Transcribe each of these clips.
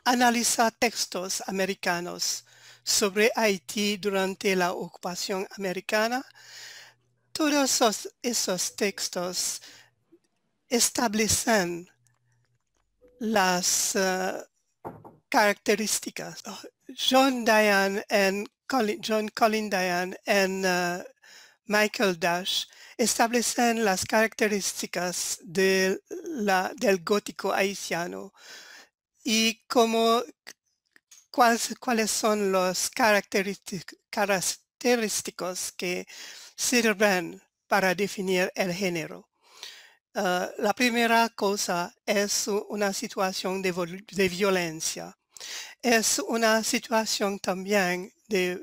analiza textos americanos sobre Haití durante la ocupación americana. Todos esos textos establecen las características. John Colin Dayan y Michael Dash establecen las características del gótico haitiano y cuáles son los característicos que sirven para definir el género. La primera cosa es una situación de violencia. Es una situación también que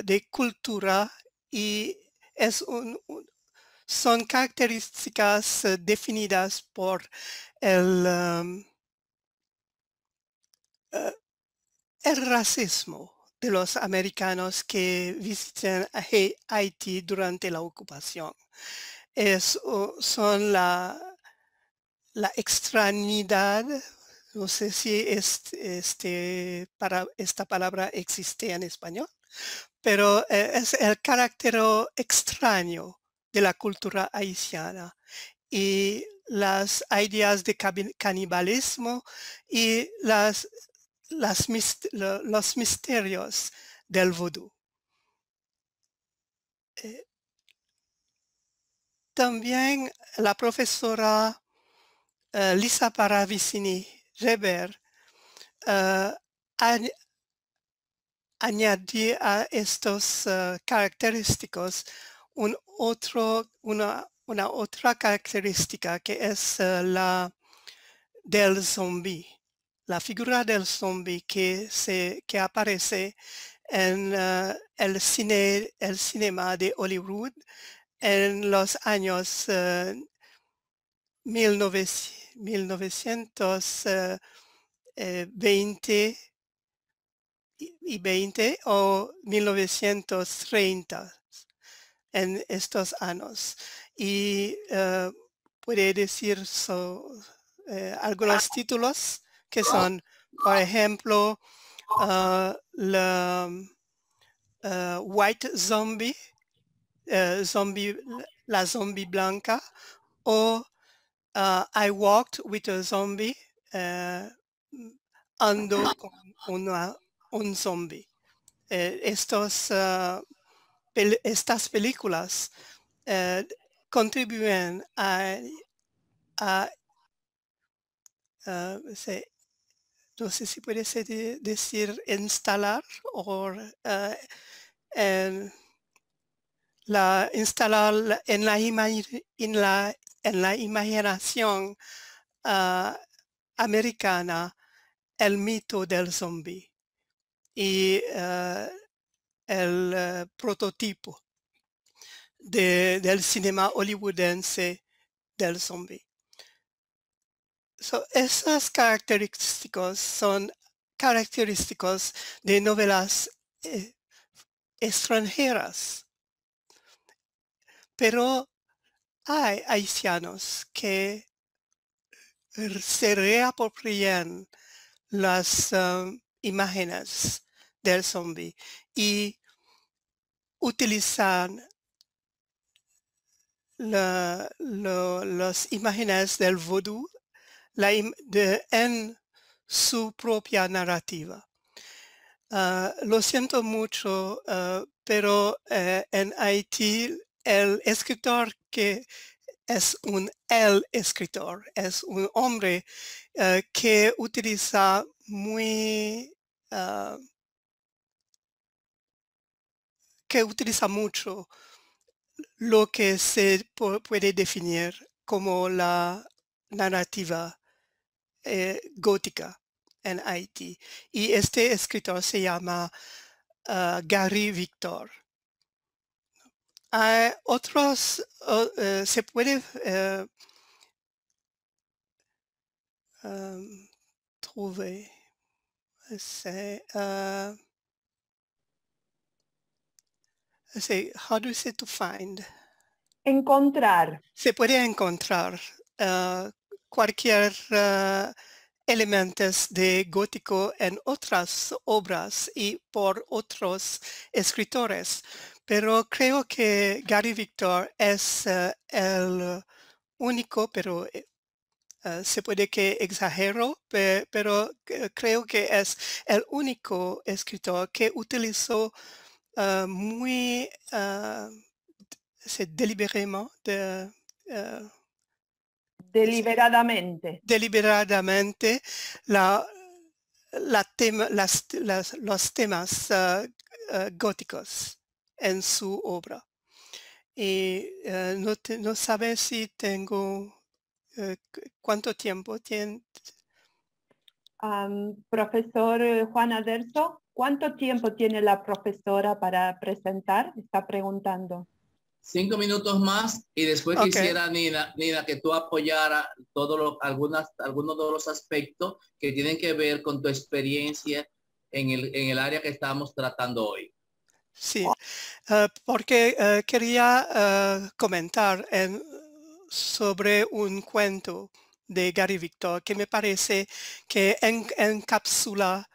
de cultura y son características definidas por el racismo de los americanos que visitan Haití durante la ocupación. Son la extrañidad, no sé si esta palabra existe en español, pero es el carácter extraño de la cultura haitiana y las ideas de canibalismo y los misterios del vudú. También la profesora Lisa Paravicini-Reber añadí a estos característicos una otra característica que es la del zombie, la figura del zombie que aparece en el cinema de Hollywood en los años 1920 y 20 o 1930 en estos años. Y puede decir algunos títulos que son, por ejemplo, la White Zombie, la zombie blanca, o I Walked with a Zombie, ando con un zombie. Estas películas contribuyen a no sé si puede decir instalar o instalar en la imaginación americana el mito del zombie y el prototipo del cinema hollywoodense del zombie. Esas características son característicos de novelas extranjeras, pero hay haitianos que se reapropian las imágenes del zombie y utilizan las imágenes del vudú en su propia narrativa. Lo siento mucho, pero en Haití el escritor que es el escritor, es un hombre que utiliza mucho lo que se puede definir como la narrativa gótica en Haití. Y este escritor se llama Gary Victor. Hay otros, se puede trouver, how do you say to find? Encontrar. Se puede encontrar cualquier elementos de gótico en otras obras y por otros escritores, pero creo que Gary Victor es el único, pero se puede que exagero, pero creo que es el único escritor que utilizó muy deliberadamente, uh, Deliberadamente. deliberadamente la, los temas góticos en su obra. Y no sabe si tengo cuánto tiempo tiene. Profesor Juan Aderzo, ¿cuánto tiempo tiene la profesora para presentar? Está preguntando. 5 minutos más y después Okay. quisiera, Nina, que tú apoyara algunos de los aspectos que tienen que ver con tu experiencia en el área que estamos tratando hoy. Sí, porque quería comentar sobre un cuento de Gary Victor que me parece que encapsula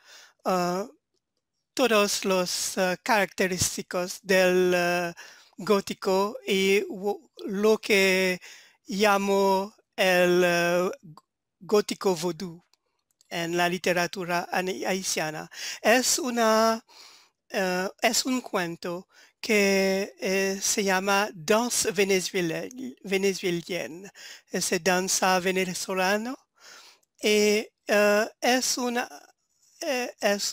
todos los característicos del gótico y lo que llamo el gótico vodú en la literatura haitiana. Es un cuento que se llama Danse vénézuélienne, es danza venezolano, y es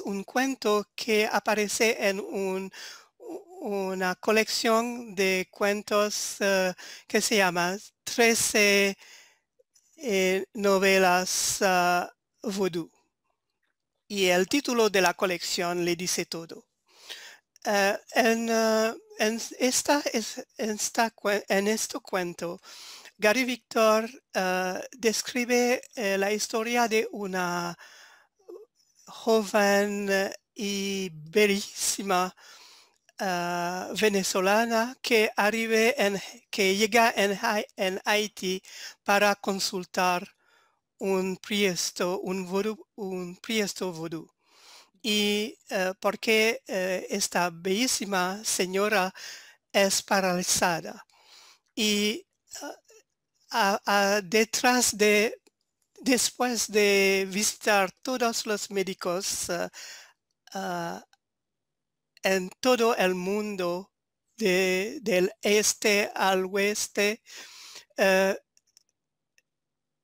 un cuento que aparece en una colección de cuentos que se llama 13 novelas vodú. Y el título de la colección le dice todo. En este cuento, Gary Victor describe la historia de una joven y bellísima venezolana que llega en Haití para consultar un priestro vodú. Y porque esta bellísima señora es paralizada. Y después de visitar todos los médicos en todo el mundo, del este al oeste,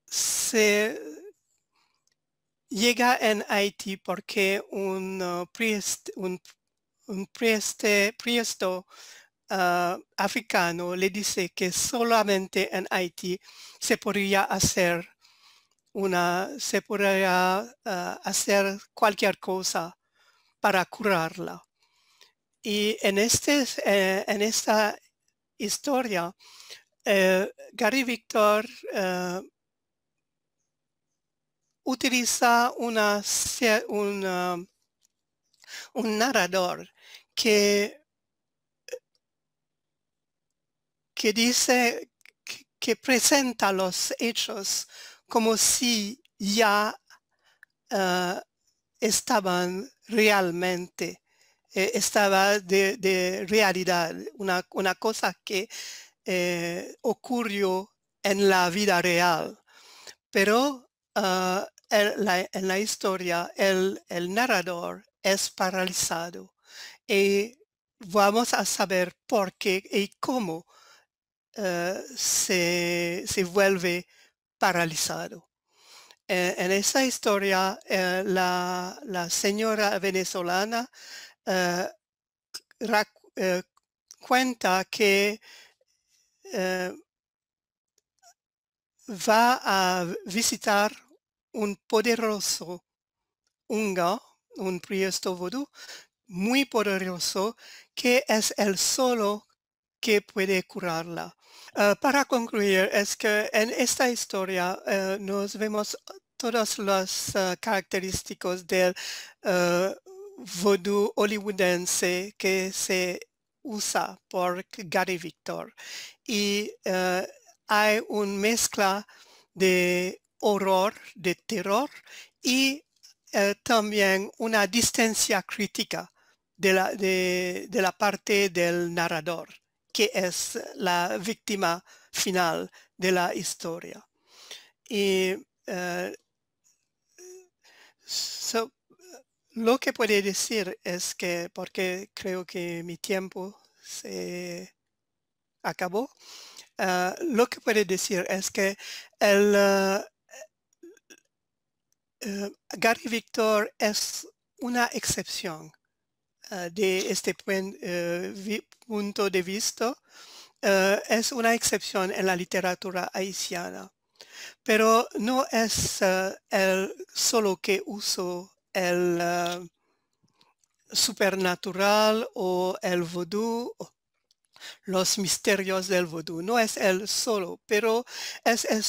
se llega en Haití porque un priestro africano le dice que solamente en Haití se podría hacer hacer cualquier cosa para curarla. Y en esta historia, Gary Victor utiliza un narrador que dice, que presenta los hechos como si ya estaban realmente, estaba de realidad, una cosa que ocurrió en la vida real. Pero en la historia el narrador es paralizado y vamos a saber por qué y cómo se vuelve paralizado. En esa historia, la señora venezolana eh, cuenta que va a visitar un poderoso unga, un priestro vodú muy poderoso, que es el solo que puede curarla. Para concluir, es que en esta historia nos vemos todos los característicos del vodú hollywoodense que se usa por Gary Victor. Y hay una mezcla de horror, de terror, y también una distancia crítica de la parte del narrador, que es la víctima final de la historia. Y lo que puede decir es que, porque creo que mi tiempo se acabó, lo que puede decir es que Gary Victor es una excepción de este punto de vista. Es una excepción en la literatura haitiana, pero no es el solo que uso el supernatural o el vudú, los misterios del vudú. No es el solo, pero es el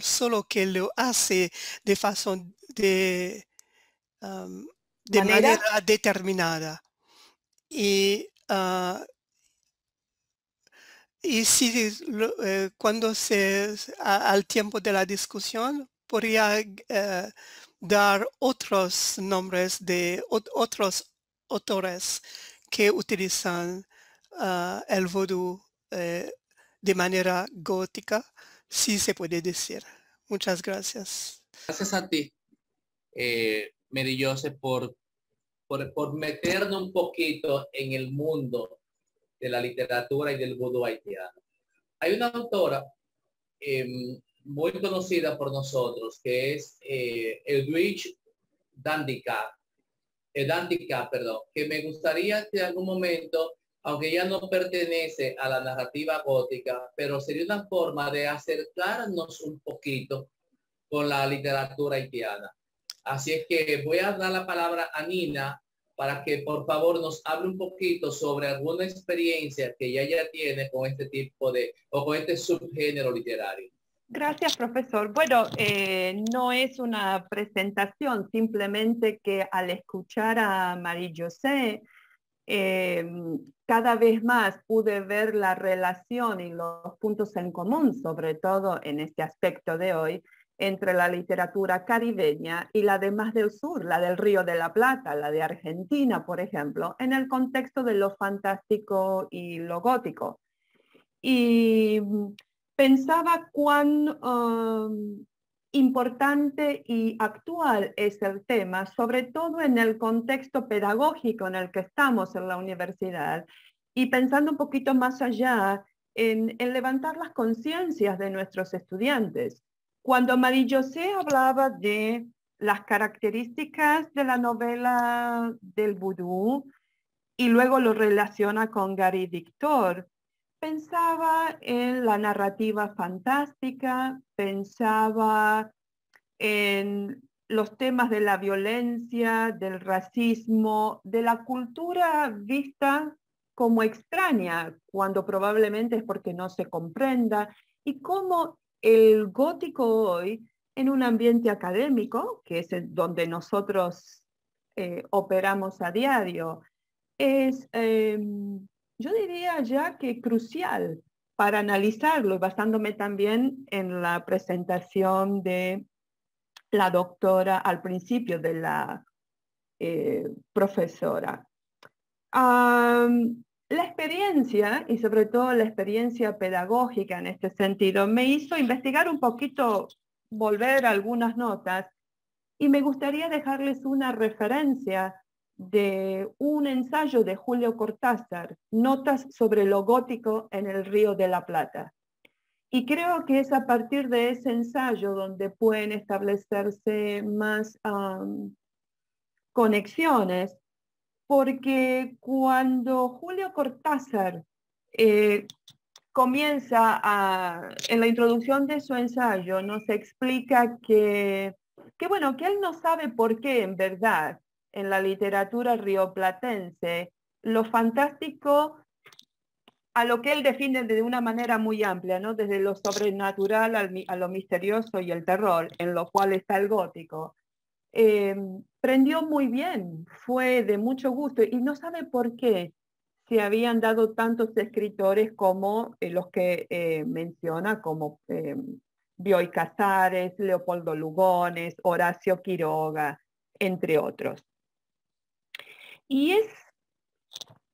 solo que lo hace de manera determinada. Y si cuando al tiempo de la discusión podría dar otros nombres de otros autores que utilizan el vudú de manera gótica, sí se puede decir. Muchas gracias. Gracias a ti, Mary Joseph, por meternos un poquito en el mundo de la literatura y del vudú haitiano. Hay una autora muy conocida por nosotros, que es Edwidge Danticat, que me gustaría que en algún momento, aunque ya no pertenece a la narrativa gótica, pero sería una forma de acercarnos un poquito con la literatura haitiana. Así es que voy a dar la palabra a Nina para que por favor nos hable un poquito sobre alguna experiencia que ella tiene con este tipo o con este subgénero literario. Gracias, profesor. Bueno, no es una presentación, simplemente que al escuchar a Marie-José, cada vez más pude ver la relación y los puntos en común, sobre todo en este aspecto de hoy, entre la literatura caribeña y la de más del sur, la del Río de la Plata, la de Argentina, por ejemplo, en el contexto de lo fantástico y lo gótico. Y pensaba cuán importante y actual es el tema, sobre todo en el contexto pedagógico en el que estamos en la universidad, y pensando un poquito más allá en levantar las conciencias de nuestros estudiantes. Cuando Marie-José hablaba de las características de la novela del vudú y luego lo relaciona con Gary Victor, pensaba en la narrativa fantástica, pensaba en los temas de la violencia, del racismo, de la cultura vista como extraña, cuando probablemente es porque no se comprenda, y cómo el gótico hoy, en un ambiente académico, que es donde nosotros operamos a diario, es, yo diría ya que crucial para analizarlo, basándome también en la presentación de la doctora al principio de la profesora. La experiencia, y sobre todo la experiencia pedagógica en este sentido, me hizo investigar un poquito, volver a algunas notas, y me gustaría dejarles una referencia de un ensayo de Julio Cortázar, Notas sobre lo gótico en el Río de la Plata. Y creo que es a partir de ese ensayo donde pueden establecerse más conexiones, porque cuando Julio Cortázar comienza en la introducción de su ensayo, nos explica que bueno, que él no sabe por qué en verdad en la literatura rioplatense lo fantástico, a lo que él define de una manera muy amplia, ¿no? Desde lo sobrenatural a lo misterioso y el terror, en lo cual está el gótico, prendió muy bien, fue de mucho gusto, y no sabe por qué se habían dado tantos escritores como los que menciona, como Bioy Casares, Leopoldo Lugones, Horacio Quiroga, entre otros. Y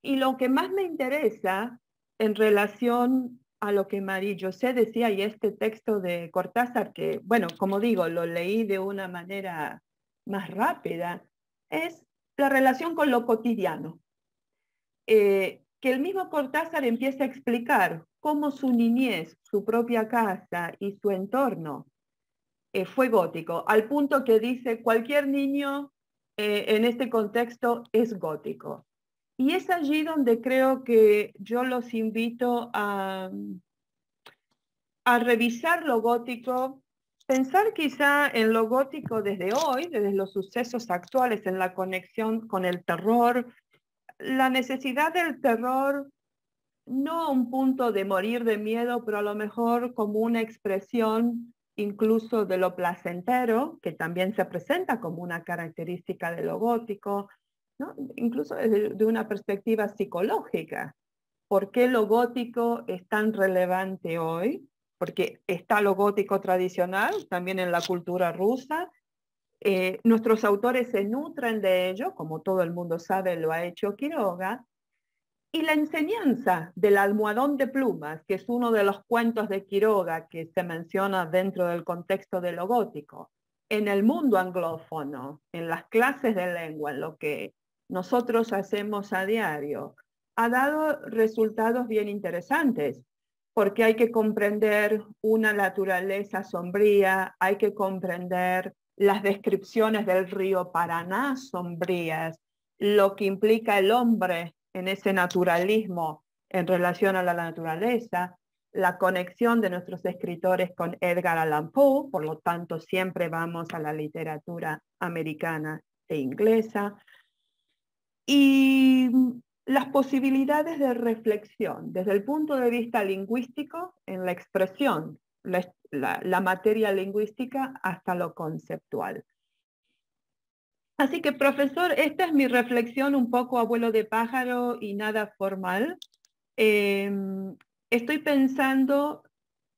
lo que más me interesa en relación a lo que Marie-José decía y este texto de Cortázar, que, bueno, como digo, lo leí de una manera más rápida, es la relación con lo cotidiano. Que el mismo Cortázar empieza a explicar cómo su niñez, su propia casa y su entorno fue gótico, al punto que dice cualquier niño en este contexto es gótico. Y es allí donde creo que yo los invito a revisar lo gótico, pensar quizá en lo gótico desde hoy, desde los sucesos actuales, en la conexión con el terror, la necesidad del terror, no a un punto de morir de miedo, pero a lo mejor como una expresión incluso de lo placentero, que también se presenta como una característica de lo gótico, ¿no? Incluso de una perspectiva psicológica. ¿Por qué lo gótico es tan relevante hoy? Porque está lo gótico tradicional, también en la cultura rusa. Nuestros autores se nutren de ello, como todo el mundo sabe, lo ha hecho Quiroga. Y la enseñanza del almohadón de plumas, que es uno de los cuentos de Quiroga que se menciona dentro del contexto de lo gótico, en el mundo anglófono, en las clases de lengua, en lo que nosotros hacemos a diario, ha dado resultados bien interesantes, porque hay que comprender una naturaleza sombría, hay que comprender las descripciones del río Paraná sombrías, lo que implica el hombre en ese naturalismo en relación a la naturaleza, la conexión de nuestros escritores con Edgar Allan Poe, por lo tanto siempre vamos a la literatura americana e inglesa, y las posibilidades de reflexión desde el punto de vista lingüístico en la expresión, la materia lingüística hasta lo conceptual. Así que, profesor, esta es mi reflexión un poco a vuelo de pájaro y nada formal. Estoy pensando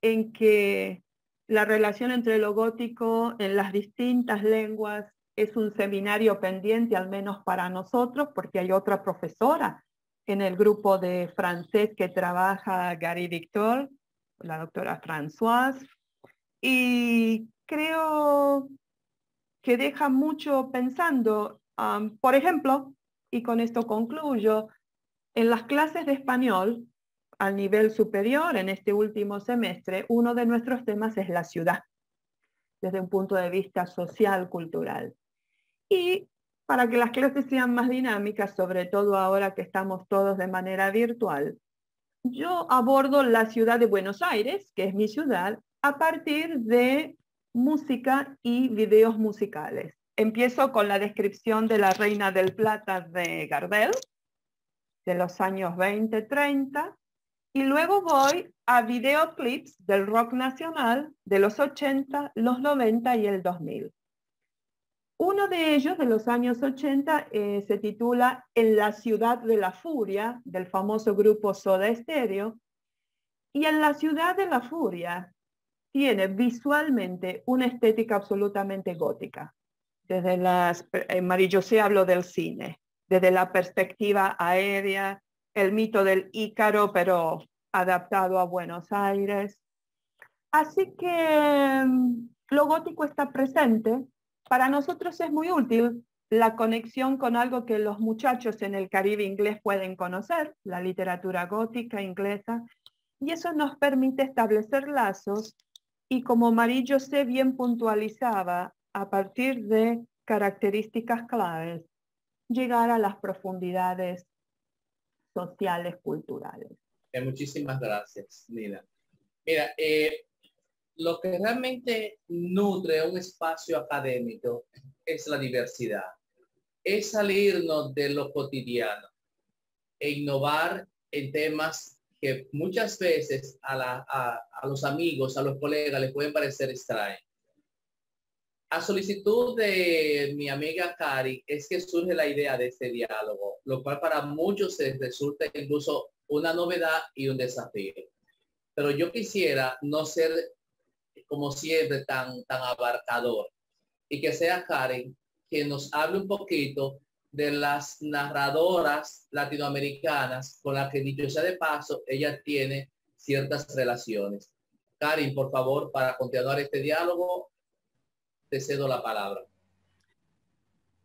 en que la relación entre lo gótico en las distintas lenguas es un seminario pendiente, al menos para nosotros, porque hay otra profesora en el grupo de francés que trabaja Gary Victor, la doctora Françoise, y creo que deja mucho pensando, por ejemplo, y con esto concluyo, en las clases de español, al nivel superior, en este último semestre, uno de nuestros temas es la ciudad, desde un punto de vista social, cultural. Y para que las clases sean más dinámicas, sobre todo ahora que estamos todos de manera virtual, yo abordo la ciudad de Buenos Aires, que es mi ciudad, a partir de música y videos musicales. Empiezo con la descripción de La Reina del Plata de Gardel, de los años 20-30, y luego voy a videoclips del rock nacional de los 80, los 90 y el 2000. Uno de ellos, de los años 80, se titula En la ciudad de la furia, del famoso grupo Soda Stereo, y En la ciudad de la furia tiene visualmente una estética absolutamente gótica. Desde Marie-José habló del cine, desde la perspectiva aérea, el mito del Ícaro, pero adaptado a Buenos Aires. Así que lo gótico está presente. Para nosotros es muy útil la conexión con algo que los muchachos en el Caribe inglés pueden conocer, la literatura gótica inglesa, y eso nos permite establecer lazos y, como Marie-José bien puntualizaba, a partir de características claves, llegar a las profundidades sociales, culturales. Muchísimas gracias, Nina. Mira, lo que realmente nutre un espacio académico es la diversidad. Es salirnos de lo cotidiano e innovar en temas que muchas veces a los amigos, a los colegas les pueden parecer extraños. A solicitud de mi amiga Cari es que surge la idea de este diálogo, lo cual para muchos resulta incluso una novedad y un desafío. Pero yo quisiera no ser como siempre, tan abarcador. Y que sea Karen que nos hable un poquito de las narradoras latinoamericanas con las que, dicho sea de paso, ella tiene ciertas relaciones. Karen, por favor, para continuar este diálogo, te cedo la palabra.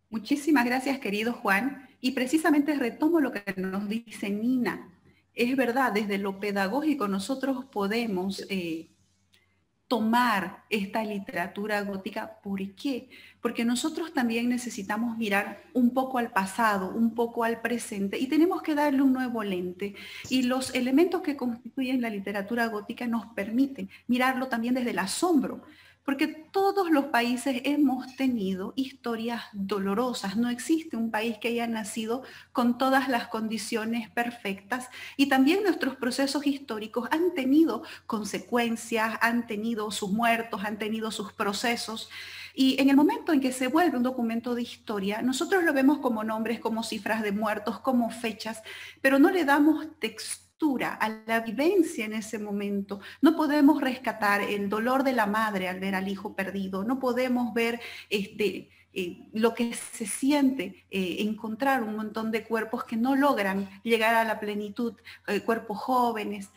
Muchísimas gracias, querido Juan. Y precisamente retomo lo que nos dice Nina. Es verdad, desde lo pedagógico nosotros podemos tomar esta literatura gótica. ¿Por qué? Porque nosotros también necesitamos mirar un poco al pasado, un poco al presente, y tenemos que darle un nuevo lente. Y los elementos que constituyen la literatura gótica nos permiten mirarlo también desde el asombro, porque todos los países hemos tenido historias dolorosas. No existe un país que haya nacido con todas las condiciones perfectas, y también nuestros procesos históricos han tenido consecuencias, han tenido sus muertos, han tenido sus procesos. Y en el momento en que se vuelve un documento de historia, nosotros lo vemos como nombres, como cifras de muertos, como fechas, pero no le damos textura a la vivencia en ese momento. No podemos rescatar el dolor de la madre al ver al hijo perdido, no podemos ver lo que se siente, encontrar un montón de cuerpos que no logran llegar a la plenitud, cuerpos jóvenes.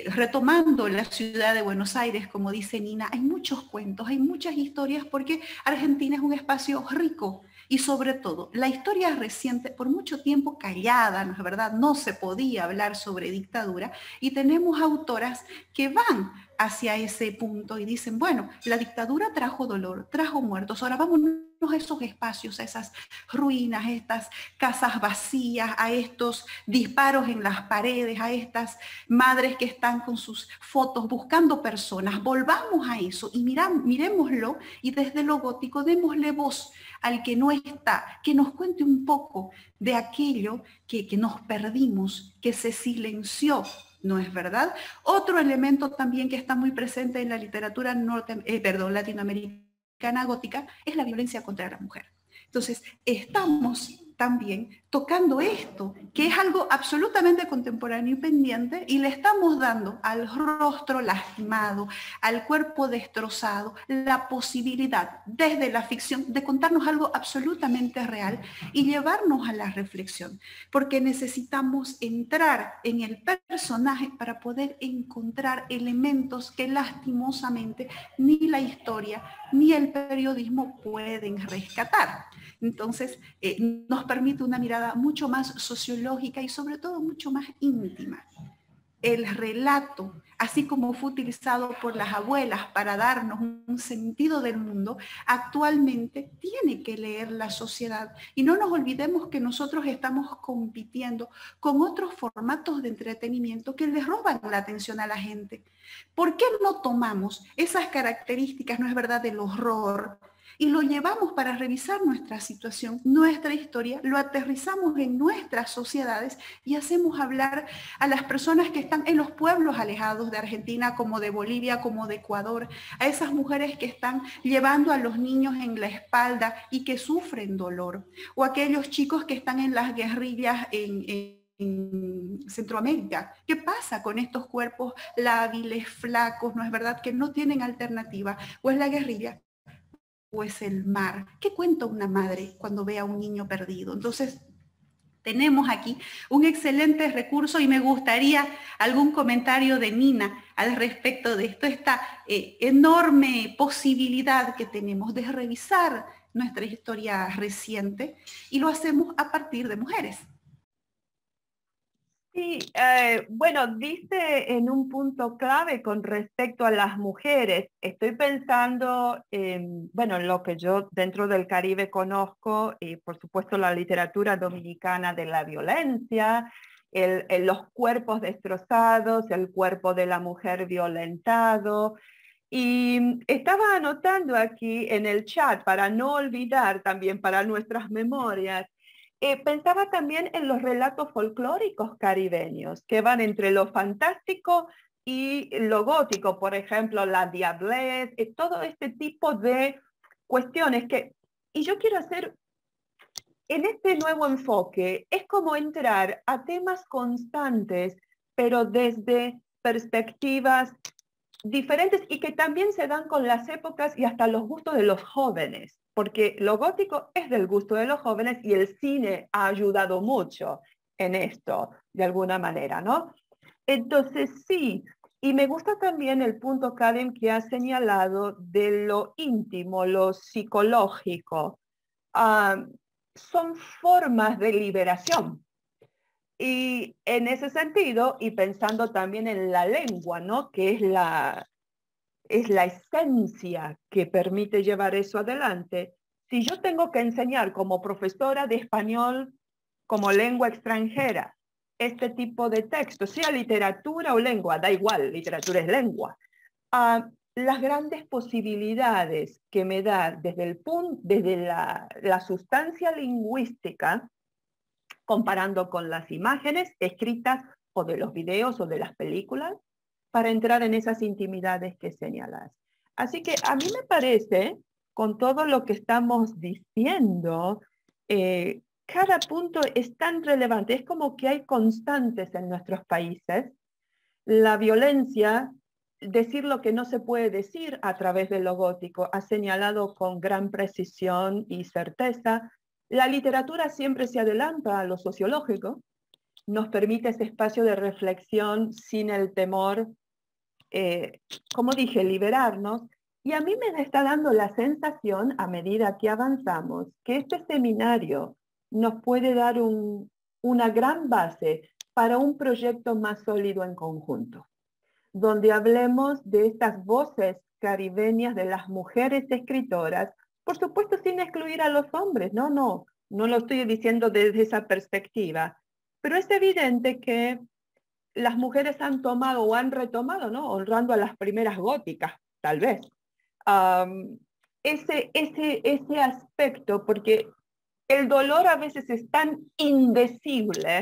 Retomando la ciudad de Buenos Aires, como dice Nina, hay muchos cuentos, hay muchas historias, porque Argentina es un espacio rico. Y sobre todo, la historia reciente, por mucho tiempo callada, ¿no es verdad? No se podía hablar sobre dictadura, y tenemos autoras que van hacia ese punto y dicen, bueno, la dictadura trajo dolor, trajo muertos, ahora vámonos a esos espacios, a esas ruinas, a estas casas vacías, a estos disparos en las paredes, a estas madres que están con sus fotos buscando personas. Volvamos a eso y miremoslo, y desde lo gótico démosle voz al que no está, que nos cuente un poco de aquello que nos perdimos, que se silenció, ¿no es verdad? Otro elemento también que está muy presente en la literatura latinoamericana gótica es la violencia contra la mujer. Entonces, estamos también tocando esto, que es algo absolutamente contemporáneo y pendiente, y le estamos dando al rostro lastimado, al cuerpo destrozado, la posibilidad desde la ficción de contarnos algo absolutamente real y llevarnos a la reflexión, porque necesitamos entrar en el personaje para poder encontrar elementos que lastimosamente ni la historia ni el periodismo pueden rescatar. Entonces, nos permite una mirada mucho más sociológica y sobre todo mucho más íntima. El relato, así como fue utilizado por las abuelas para darnos un sentido del mundo, actualmente tiene que leer la sociedad. Y no nos olvidemos que nosotros estamos compitiendo con otros formatos de entretenimiento que les roban la atención a la gente. ¿Por qué no tomamos esas características, no es verdad, del horror, y lo llevamos para revisar nuestra situación, nuestra historia, lo aterrizamos en nuestras sociedades y hacemos hablar a las personas que están en los pueblos alejados de Argentina, como de Bolivia, como de Ecuador, a esas mujeres que están llevando a los niños en la espalda y que sufren dolor, o aquellos chicos que están en las guerrillas en Centroamérica? ¿Qué pasa con estos cuerpos lábiles, flacos, no es verdad, que no tienen alternativa? ¿O es la guerrilla? ¿O es el mar? ¿Qué cuenta una madre cuando ve a un niño perdido? Entonces, tenemos aquí un excelente recurso, y me gustaría algún comentario de Nina al respecto de esto, esta enorme posibilidad que tenemos de revisar nuestra historia reciente, y lo hacemos a partir de mujeres. Sí, bueno, dice en un punto clave con respecto a las mujeres. Estoy pensando en, bueno, en lo que yo dentro del Caribe conozco, y por supuesto la literatura dominicana de la violencia, los cuerpos destrozados, el cuerpo de la mujer violentado. Y estaba anotando aquí en el chat para no olvidar también para nuestras memorias. Pensaba también en los relatos folclóricos caribeños, que van entre lo fantástico y lo gótico, por ejemplo, la diablez, todo este tipo de cuestiones que, y yo quiero hacer, en este nuevo enfoque, es como entrar a temas constantes, pero desde perspectivas diferentes y que también se dan con las épocas y hasta los gustos de los jóvenes, porque lo gótico es del gusto de los jóvenes y el cine ha ayudado mucho en esto, de alguna manera, ¿no? Entonces, sí, y me gusta también el punto, Karen, que has señalado de lo íntimo, lo psicológico. Son formas de liberación. Y en ese sentido, y pensando también en la lengua, ¿no? Que es la esencia que permite llevar eso adelante. Si yo tengo que enseñar como profesora de español como lengua extranjera este tipo de texto, sea literatura o lengua, da igual, literatura es lengua, las grandes posibilidades que me da desde la sustancia lingüística, comparando con las imágenes escritas o de los videos o de las películas, para entrar en esas intimidades que señalas. Así que a mí me parece, con todo lo que estamos diciendo, cada punto es tan relevante, es como que hay constantes en nuestros países. La violencia, decir lo que no se puede decir a través de lo gótico, ha señalado con gran precisión y certeza. La literatura siempre se adelanta a lo sociológico, nos permite ese espacio de reflexión sin el temor, como dije, liberarnos. Y a mí me está dando la sensación, a medida que avanzamos, que este seminario nos puede dar una gran base para un proyecto más sólido en conjunto, donde hablemos de estas voces caribeñas de las mujeres escritoras, por supuesto sin excluir a los hombres, no lo estoy diciendo desde esa perspectiva, pero es evidente que las mujeres han tomado o han retomado, ¿no? Honrando a las primeras góticas, tal vez. Ese aspecto, porque el dolor a veces es tan indecible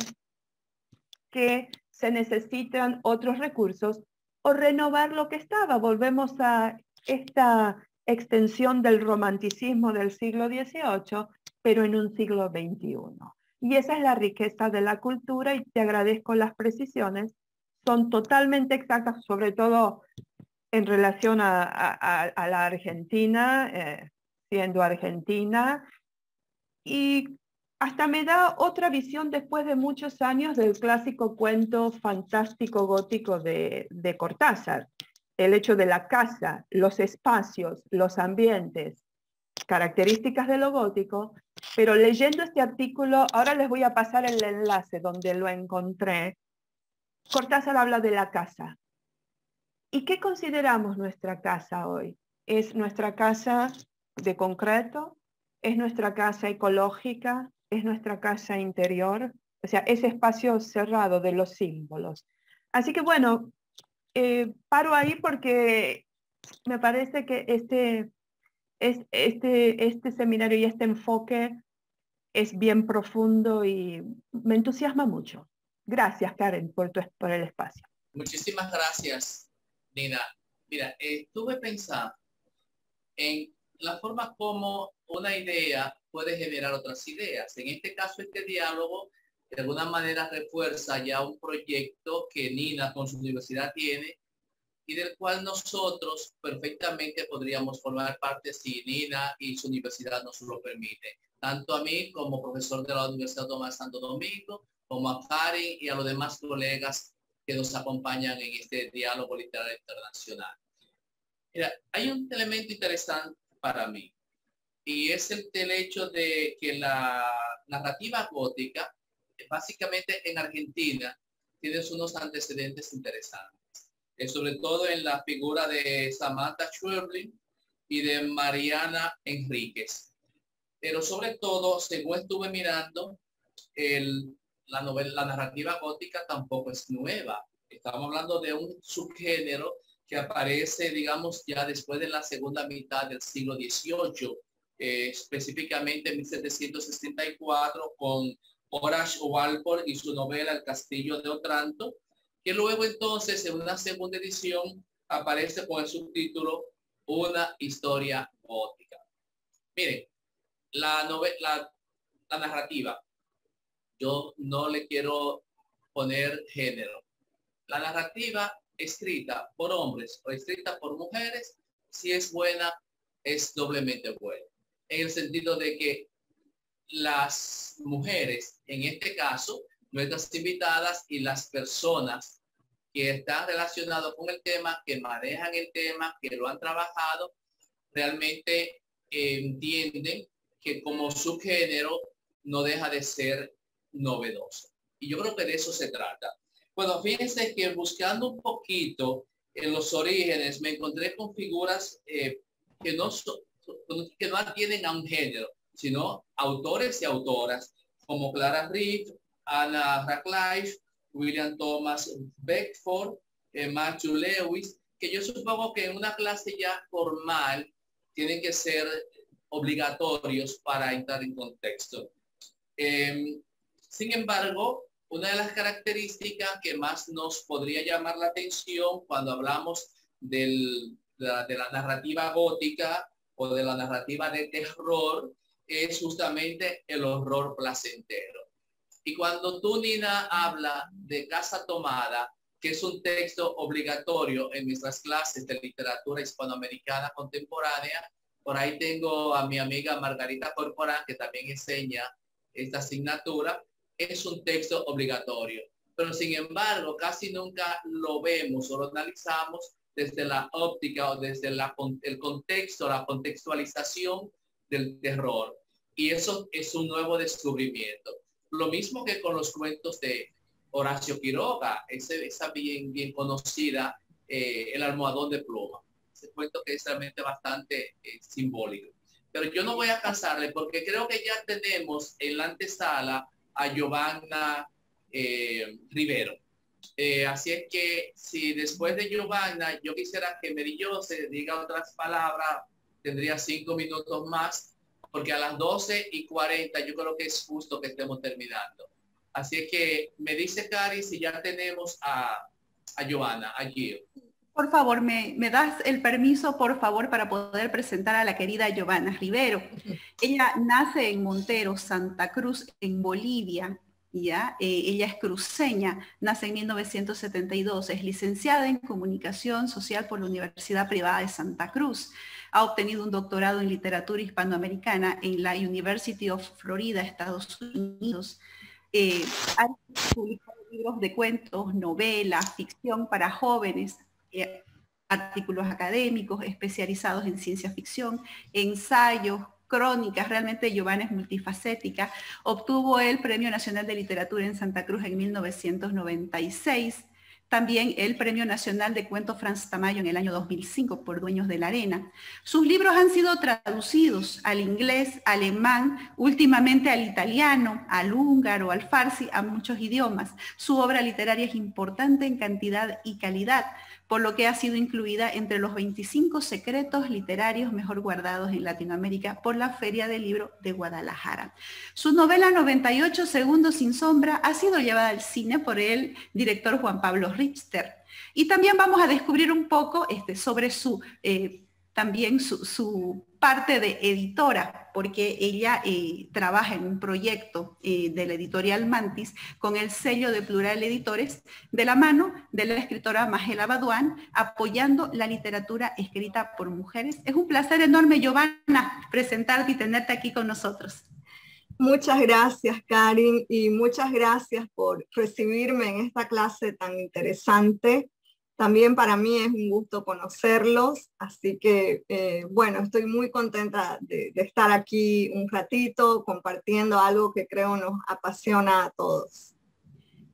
que se necesitan otros recursos o renovar lo que estaba. Volvemos a esta extensión del romanticismo del siglo XVIII, pero en un siglo XXI. Y esa es la riqueza de la cultura y te agradezco las precisiones. Son totalmente exactas, sobre todo en relación a la Argentina, siendo argentina. Y hasta me da otra visión después de muchos años del clásico cuento fantástico gótico de Cortázar. El hecho de la casa, los espacios, los ambientes, características de lo gótico, pero leyendo este artículo, ahora les voy a pasar el enlace donde lo encontré. Cortázar habla de la casa. ¿Y qué consideramos nuestra casa hoy? ¿Es nuestra casa de concreto? ¿Es nuestra casa ecológica? ¿Es nuestra casa interior? O sea, ese espacio cerrado de los símbolos. Así que bueno, paro ahí porque me parece que este seminario y este enfoque es bien profundo y me entusiasma mucho. Gracias, Karen, por el espacio. Muchísimas gracias, Nina. Mira, estuve pensando en la forma como una idea puede generar otras ideas. En este caso, este diálogo de alguna manera refuerza ya un proyecto que Nina con su universidad tiene y del cual nosotros perfectamente podríamos formar parte si Nina y su universidad nos lo permite. Tanto a mí como profesor de la Universidad Tomás Santo Domingo, como a Karen y a los demás colegas que nos acompañan en este diálogo literario internacional. Mira, hay un elemento interesante para mí y es el hecho de que la narrativa gótica, básicamente en Argentina, tiene unos antecedentes interesantes, sobre todo en la figura de Samantha Schweblin y de Mariana Enríquez. Pero sobre todo, según estuve mirando, la narrativa gótica tampoco es nueva. Estamos hablando de un subgénero que aparece, digamos, ya después de la segunda mitad del siglo XVIII, específicamente en 1764 con Horace Walpole y su novela El Castillo de Otranto, que luego entonces en una segunda edición aparece con el subtítulo Una historia gótica. Miren, la narrativa, yo no le quiero poner género. La narrativa escrita por hombres o escrita por mujeres, si es buena, es doblemente buena. En el sentido de que las mujeres, en este caso, nuestras invitadas y las personas que están relacionadas con el tema, que manejan el tema, que lo han trabajado, realmente entienden que como subgénero no deja de ser novedoso. Y yo creo que de eso se trata. Bueno, fíjense que buscando un poquito en los orígenes me encontré con figuras que no atienden a un género, sino autores y autoras como Clara Reeve, Anna Radcliffe, William Thomas Beckford, Matthew Lewis, que yo supongo que en una clase ya formal tienen que ser obligatorios para entrar en contexto. Sin embargo, una de las características que más nos podría llamar la atención cuando hablamos de la narrativa gótica o de la narrativa de terror es justamente el horror placentero. Y cuando tú, Nina, habla de Casa Tomada, que es un texto obligatorio en nuestras clases de literatura hispanoamericana contemporánea, por ahí tengo a mi amiga Margarita Corporán, que también enseña esta asignatura, es un texto obligatorio. Pero sin embargo, casi nunca lo vemos o lo analizamos desde la óptica o desde el contexto, la contextualización del terror. Y eso es un nuevo descubrimiento. Lo mismo que con los cuentos de Horacio Quiroga, esa bien conocida, El almohadón de pluma. Ese cuento que es realmente bastante simbólico. Pero yo no voy a cansarle porque creo que ya tenemos en la antesala a Giovanna Rivero. Así es que si después de Giovanna yo quisiera que Merillose diga otras palabras, tendría 5 minutos más, porque a las 12:40 yo creo que es justo que estemos terminando. Así es que me dice Cari si ya tenemos a Giovanna allí. Por favor, ¿me das el permiso, por favor, para poder presentar a la querida Giovanna Rivero? Ella nace en Montero, Santa Cruz, en Bolivia. ¿Ya? Ella es cruceña, nace en 1972, es licenciada en Comunicación Social por la Universidad Privada de Santa Cruz. Ha obtenido un doctorado en literatura hispanoamericana en la University of Florida, Estados Unidos. Ha publicado libros de cuentos, novelas, ficción para jóvenes, artículos académicos especializados en ciencia ficción, ensayos, crónicas. Realmente Giovanna es multifacética. Obtuvo el Premio Nacional de Literatura en Santa Cruz en 1996. También el Premio Nacional de Cuentos Franz Tamayo en el año 2005 por Dueños de la Arena. Sus libros han sido traducidos al inglés, alemán, últimamente al italiano, al húngaro, al farsi, a muchos idiomas. Su obra literaria es importante en cantidad y calidad, por lo que ha sido incluida entre los 25 secretos literarios mejor guardados en Latinoamérica por la Feria del Libro de Guadalajara. Su novela 98 segundos sin sombra ha sido llevada al cine por el director Juan Pablo Richter. Y también vamos a descubrir un poco sobre su parte de editora, porque ella trabaja en un proyecto de la editorial Mantis con el sello de Plural Editores, de la mano de la escritora Magela Baduán, apoyando la literatura escrita por mujeres. Es un placer enorme, Giovanna, presentarte y tenerte aquí con nosotros. Muchas gracias, Karin, y muchas gracias por recibirme en esta clase tan interesante. También para mí es un gusto conocerlos, así que bueno, estoy muy contenta de estar aquí un ratito compartiendo algo que creo nos apasiona a todos.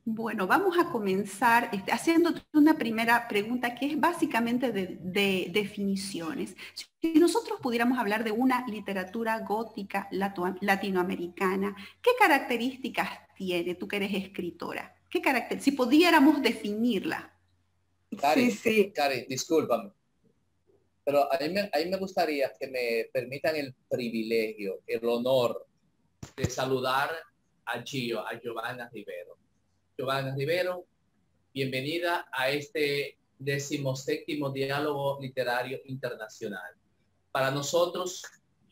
Bueno, vamos a comenzar haciéndote una primera pregunta que es básicamente de definiciones. Si nosotros pudiéramos hablar de una literatura gótica latinoamericana, ¿qué características tiene? Tú que eres escritora, si pudiéramos definirla. Cari, sí. Cari, discúlpame, pero a mí me gustaría que me permitan el privilegio, el honor de saludar a Giovanna Rivero. Giovanna Rivero, bienvenida a este 17º Diálogo Literario Internacional. Para nosotros,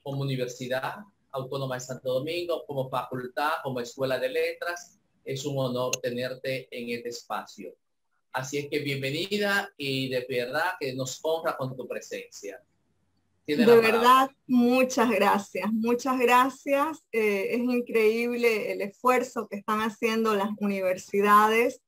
como Universidad Autónoma de Santo Domingo, como facultad, como Escuela de Letras, es un honor tenerte en este espacio. Así es que bienvenida y de verdad que nos honra con tu presencia. De verdad, muchas gracias, muchas gracias. Es increíble el esfuerzo que están haciendo las universidades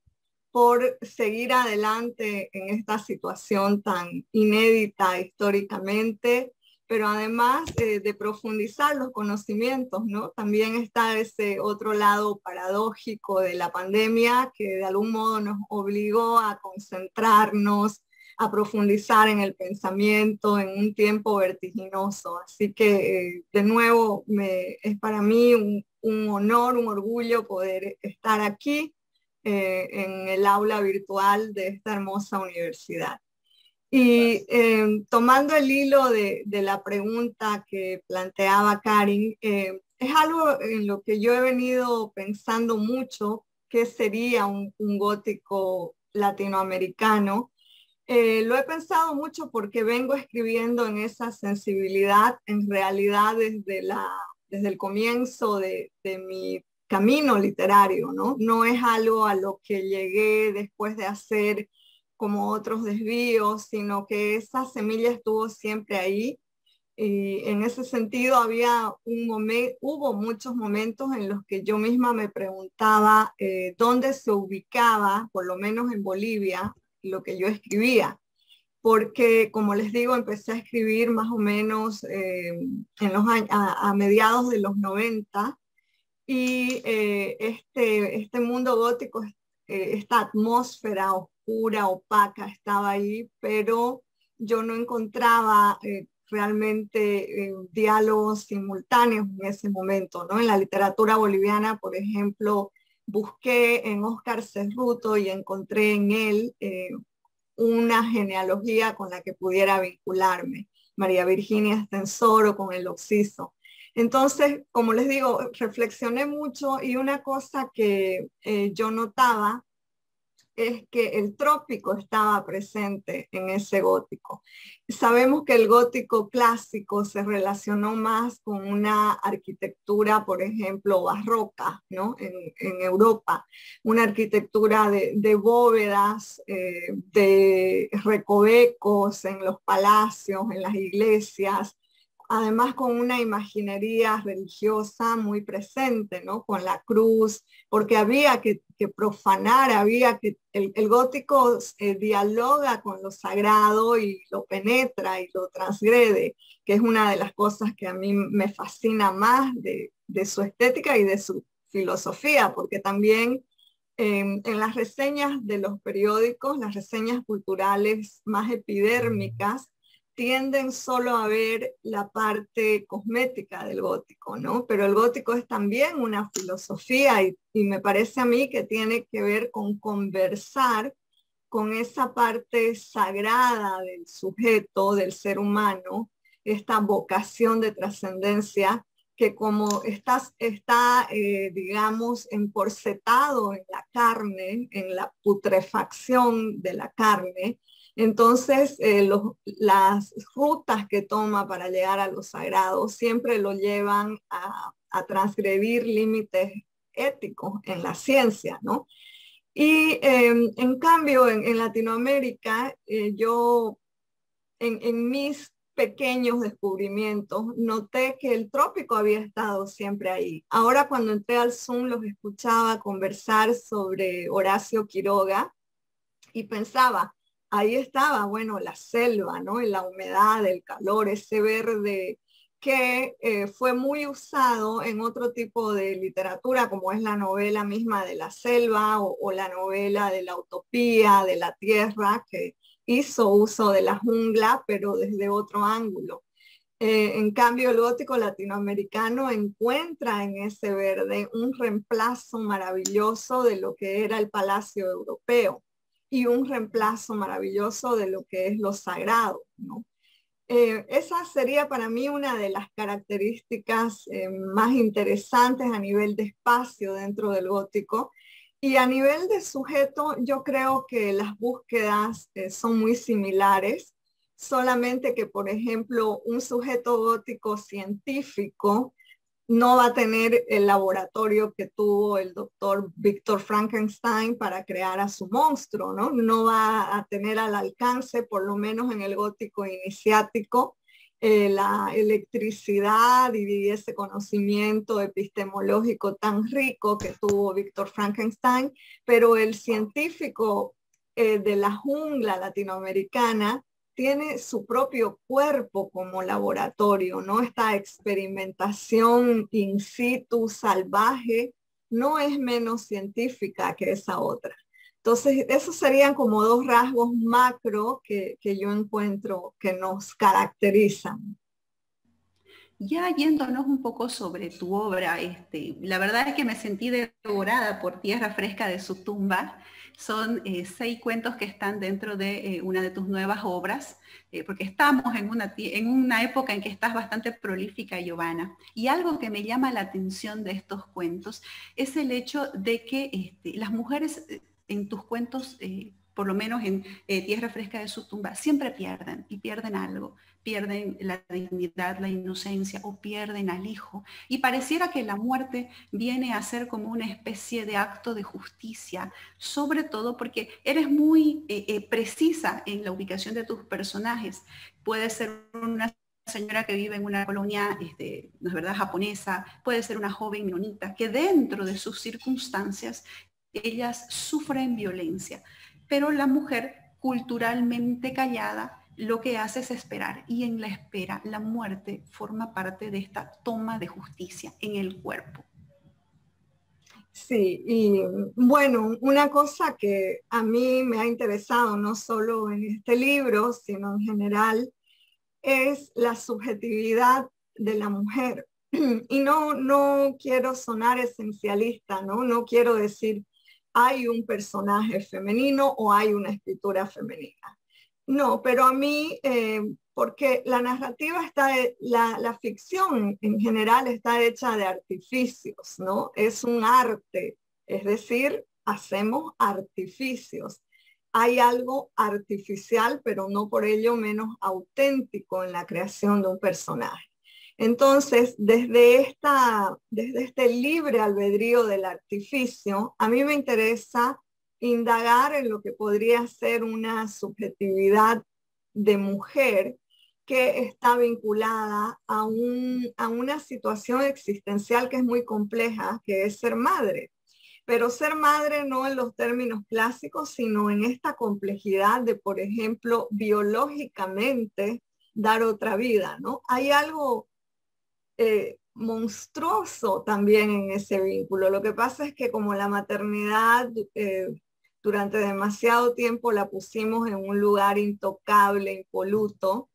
por seguir adelante en esta situación tan inédita históricamente, pero además de profundizar los conocimientos, ¿no? También está ese otro lado paradójico de la pandemia que de algún modo nos obligó a concentrarnos, a profundizar en el pensamiento en un tiempo vertiginoso. Así que de nuevo es para mí un honor, un orgullo poder estar aquí en el aula virtual de esta hermosa universidad. Y tomando el hilo de la pregunta que planteaba Karin, es algo en lo que yo he venido pensando mucho, ¿qué sería un gótico latinoamericano? Lo he pensado mucho porque vengo escribiendo en esa sensibilidad, en realidad desde el comienzo de mi camino literario, ¿no? No es algo a lo que llegué después de hacer como otros desvíos, sino que esa semilla estuvo siempre ahí. Y en ese sentido hubo muchos momentos en los que yo misma me preguntaba dónde se ubicaba, por lo menos en Bolivia, lo que yo escribía. Porque, como les digo, empecé a escribir más o menos a mediados de los 90, y este mundo gótico, esta atmósfera oscura, opaca, estaba ahí, pero yo no encontraba realmente diálogos simultáneos en ese momento, ¿no? En la literatura boliviana, por ejemplo, busqué en Óscar Cerruto y encontré en él una genealogía con la que pudiera vincularme, María Virginia Estensoro con el Oxiso. Entonces, como les digo, reflexioné mucho y una cosa que yo notaba es que el trópico estaba presente en ese gótico. Sabemos que el gótico clásico se relacionó más con una arquitectura, por ejemplo, barroca, ¿no? En Europa, una arquitectura de bóvedas, de recovecos en los palacios, en las iglesias, además con una imaginería religiosa muy presente, ¿no? Con la cruz, porque había que profanar, el gótico dialoga con lo sagrado y lo penetra y lo transgrede, que es una de las cosas que a mí me fascina más de su estética y de su filosofía, porque también en las reseñas de los periódicos, las reseñas culturales más epidérmicas, tienden solo a ver la parte cosmética del gótico, ¿no? Pero el gótico es también una filosofía y me parece a mí que tiene que ver con conversar con esa parte sagrada del sujeto, del ser humano, esta vocación de trascendencia que como está digamos, encorsetado en la carne, en la putrefacción de la carne. Entonces, las rutas que toma para llegar a lo sagrado siempre lo llevan a transgredir límites éticos en la ciencia, ¿no? Y en cambio, en Latinoamérica, yo en mis pequeños descubrimientos noté que el trópico había estado siempre ahí. Ahora cuando entré al Zoom los escuchaba conversar sobre Horacio Quiroga y pensaba, ahí estaba, bueno, la selva, ¿no? En la humedad, el calor, ese verde que fue muy usado en otro tipo de literatura, como es la novela misma de la selva o la novela de la utopía, de la tierra, que hizo uso de la jungla, pero desde otro ángulo. En cambio, el gótico latinoamericano encuentra en ese verde un reemplazo maravilloso de lo que era el palacio europeo y un reemplazo maravilloso de lo que es lo sagrado, ¿no? Esa sería para mí una de las características más interesantes a nivel de espacio dentro del gótico. Y a nivel de sujeto, yo creo que las búsquedas son muy similares, solamente que, por ejemplo, un sujeto gótico científico no va a tener el laboratorio que tuvo el doctor Víctor Frankenstein para crear a su monstruo, ¿no? No va a tener al alcance, por lo menos en el gótico iniciático, la electricidad y ese conocimiento epistemológico tan rico que tuvo Víctor Frankenstein, pero el científico de la jungla latinoamericana tiene su propio cuerpo como laboratorio, ¿no? Esta experimentación in situ salvaje no es menos científica que esa otra. Entonces, esos serían como dos rasgos macro que yo encuentro que nos caracterizan. Ya yéndonos un poco sobre tu obra, la verdad es que me sentí devorada por Tierra Fresca de su tumba. Son 6 cuentos que están dentro de una de tus nuevas obras, porque estamos en una época en que estás bastante prolífica, Giovanna. Y algo que me llama la atención de estos cuentos es el hecho de que las mujeres en tus cuentos, por lo menos en Tierra Fresca de su tumba, siempre pierden, y pierden algo. Pierden la dignidad, la inocencia, o pierden al hijo. Y pareciera que la muerte viene a ser como una especie de acto de justicia, sobre todo porque eres muy precisa en la ubicación de tus personajes. Puede ser una señora que vive en una colonia, no es verdad, japonesa, puede ser una joven menonita, que dentro de sus circunstancias, ellas sufren violencia. Pero la mujer, culturalmente callada, lo que hace es esperar, y en la espera la muerte forma parte de esta toma de justicia en el cuerpo. Sí, y bueno, una cosa que a mí me ha interesado no solo en este libro, sino en general, es la subjetividad de la mujer. Y no quiero sonar esencialista, no quiero decir hay un personaje femenino o hay una escritura femenina. No, pero a mí, porque la narrativa la ficción en general está hecha de artificios, ¿no? Es un arte, es decir, hacemos artificios. Hay algo artificial, pero no por ello menos auténtico en la creación de un personaje. Entonces, desde este libre albedrío del artificio, a mí me interesa indagar en lo que podría ser una subjetividad de mujer que está vinculada a una situación existencial que es muy compleja, que es ser madre. Pero ser madre no en los términos clásicos, sino en esta complejidad de, por ejemplo, biológicamente dar otra vida, ¿no? Hay algo monstruoso también en ese vínculo. Lo que pasa es que como la maternidad durante demasiado tiempo la pusimos en un lugar intocable, impoluto,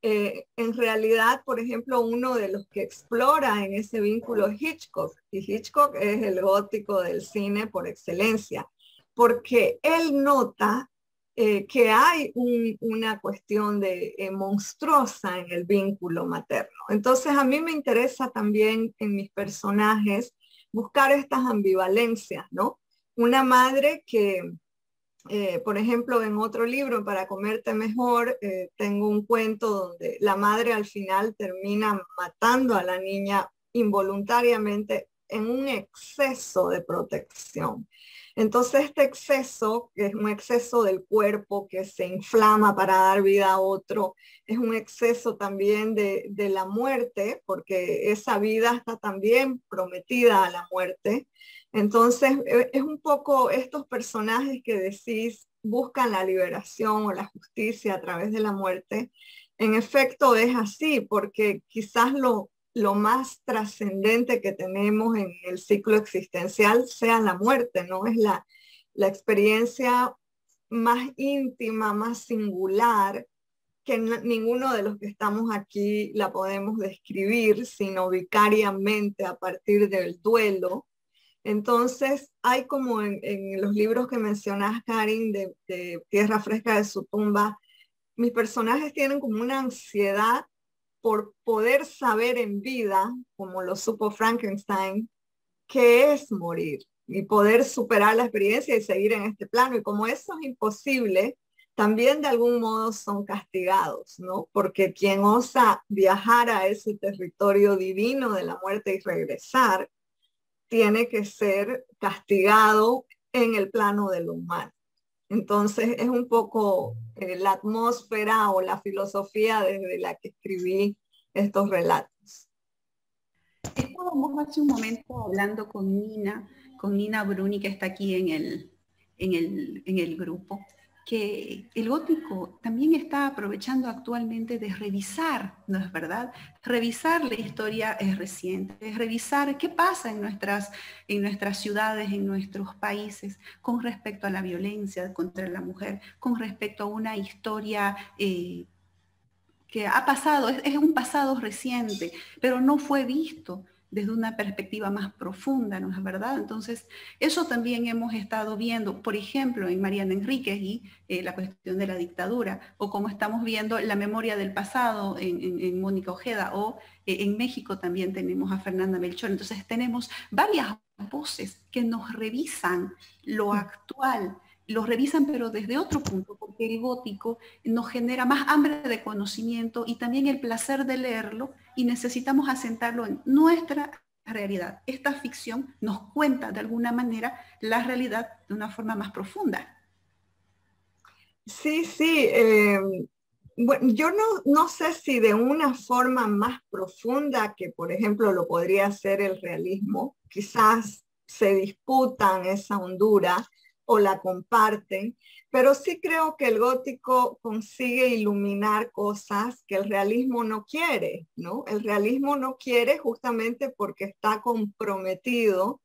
en realidad, por ejemplo, uno de los que explora en ese vínculo es Hitchcock, y Hitchcock es el gótico del cine por excelencia, porque él nota que hay una cuestión monstruosa en el vínculo materno. Entonces a mí me interesa también en mis personajes buscar estas ambivalencias, ¿no? Una madre que, por ejemplo, en otro libro, Para comerte mejor, tengo un cuento donde la madre al final termina matando a la niña involuntariamente en un exceso de protección. Entonces este exceso, que es un exceso del cuerpo que se inflama para dar vida a otro, es un exceso también de la muerte, porque esa vida está también prometida a la muerte. Entonces es un poco estos personajes que decís buscan la liberación o la justicia a través de la muerte. En efecto es así, porque quizás lo más trascendente que tenemos en el ciclo existencial sea la muerte, ¿no? Es la experiencia más íntima, más singular, que ninguno de los que estamos aquí la podemos describir, sino vicariamente a partir del duelo. Entonces, hay como en los libros que mencionas, Karin, de Tierra Fresca de su tumba, mis personajes tienen como una ansiedad por poder saber en vida, como lo supo Frankenstein, qué es morir y poder superar la experiencia y seguir en este plano. Y como eso es imposible, también de algún modo son castigados, ¿no? Porque quien osa viajar a ese territorio divino de la muerte y regresar, tiene que ser castigado en el plano de lo humano. Entonces es un poco la atmósfera o la filosofía desde la que escribí estos relatos. Estábamos hace un momento hablando con Nina Bruni, que está aquí en el grupo, que el gótico también está aprovechando actualmente de revisar, ¿no es verdad? Revisar la historia reciente, revisar qué pasa en nuestras ciudades, en nuestros países, con respecto a la violencia contra la mujer, con respecto a una historia que ha pasado, es un pasado reciente, pero no fue visto desde una perspectiva más profunda, ¿no es verdad? Entonces, eso también hemos estado viendo, por ejemplo, en Mariana Enríquez y la cuestión de la dictadura, o como estamos viendo la memoria del pasado en Mónica Ojeda, o en México también tenemos a Fernanda Melchor. Entonces, tenemos varias voces que nos revisan lo actual, lo revisan pero desde otro punto, porque el gótico nos genera más hambre de conocimiento y también el placer de leerlo, y necesitamos asentarlo en nuestra realidad. Esta ficción nos cuenta de alguna manera la realidad de una forma más profunda. Sí, sí. Bueno, yo no sé si de una forma más profunda que, por ejemplo, lo podría hacer el realismo. Quizás se disputan esa hondura o la comparten, pero sí creo que el gótico consigue iluminar cosas que el realismo no quiere, ¿no? El realismo no quiere justamente porque está comprometido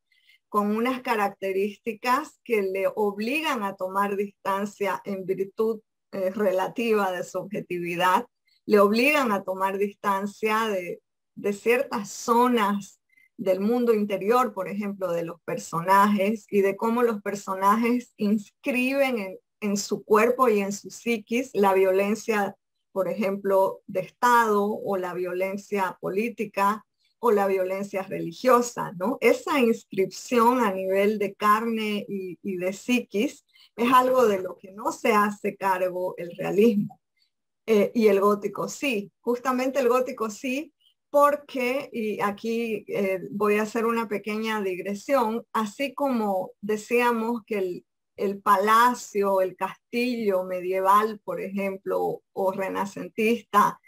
con unas características que le obligan a tomar distancia en virtud relativa de su objetividad, le obligan a tomar distancia de ciertas zonas del mundo interior, por ejemplo, de los personajes, y de cómo los personajes inscriben en su cuerpo y en su psiquis la violencia, por ejemplo, de Estado, o la violencia política, o la violencia religiosa, ¿no? Esa inscripción a nivel de carne y de psiquis es algo de lo que no se hace cargo el realismo. Y el gótico sí, justamente el gótico sí, porque, y aquí voy a hacer una pequeña digresión, así como decíamos que el palacio, el castillo medieval, por ejemplo, o renacentista,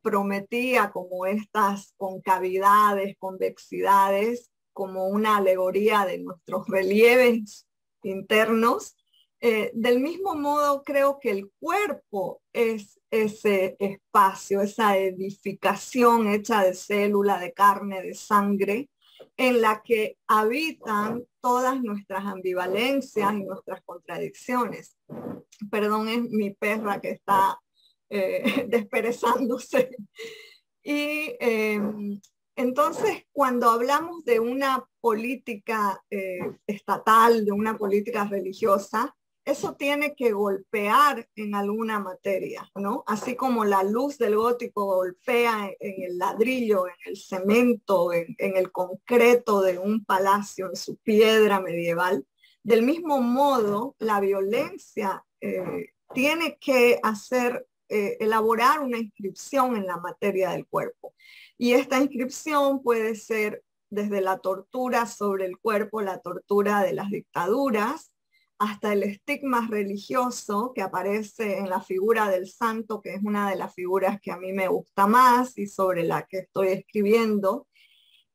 prometía como estas concavidades, convexidades, como una alegoría de nuestros relieves internos. Del mismo modo, creo que el cuerpo es ese espacio, esa edificación hecha de célula, de carne, de sangre, en la que habitan todas nuestras ambivalencias y nuestras contradicciones. Perdón, es mi perra que está desperezándose. Y entonces, cuando hablamos de una política estatal, de una política religiosa, eso tiene que golpear en alguna materia, ¿no? Así como la luz del gótico golpea en el ladrillo, en el cemento, en el concreto de un palacio, en su piedra medieval. Del mismo modo, la violencia tiene que elaborar una inscripción en la materia del cuerpo. Y esta inscripción puede ser desde la tortura sobre el cuerpo, la tortura de las dictaduras, hasta el estigma religioso que aparece en la figura del santo, que es una de las figuras que a mí me gusta más y sobre la que estoy escribiendo.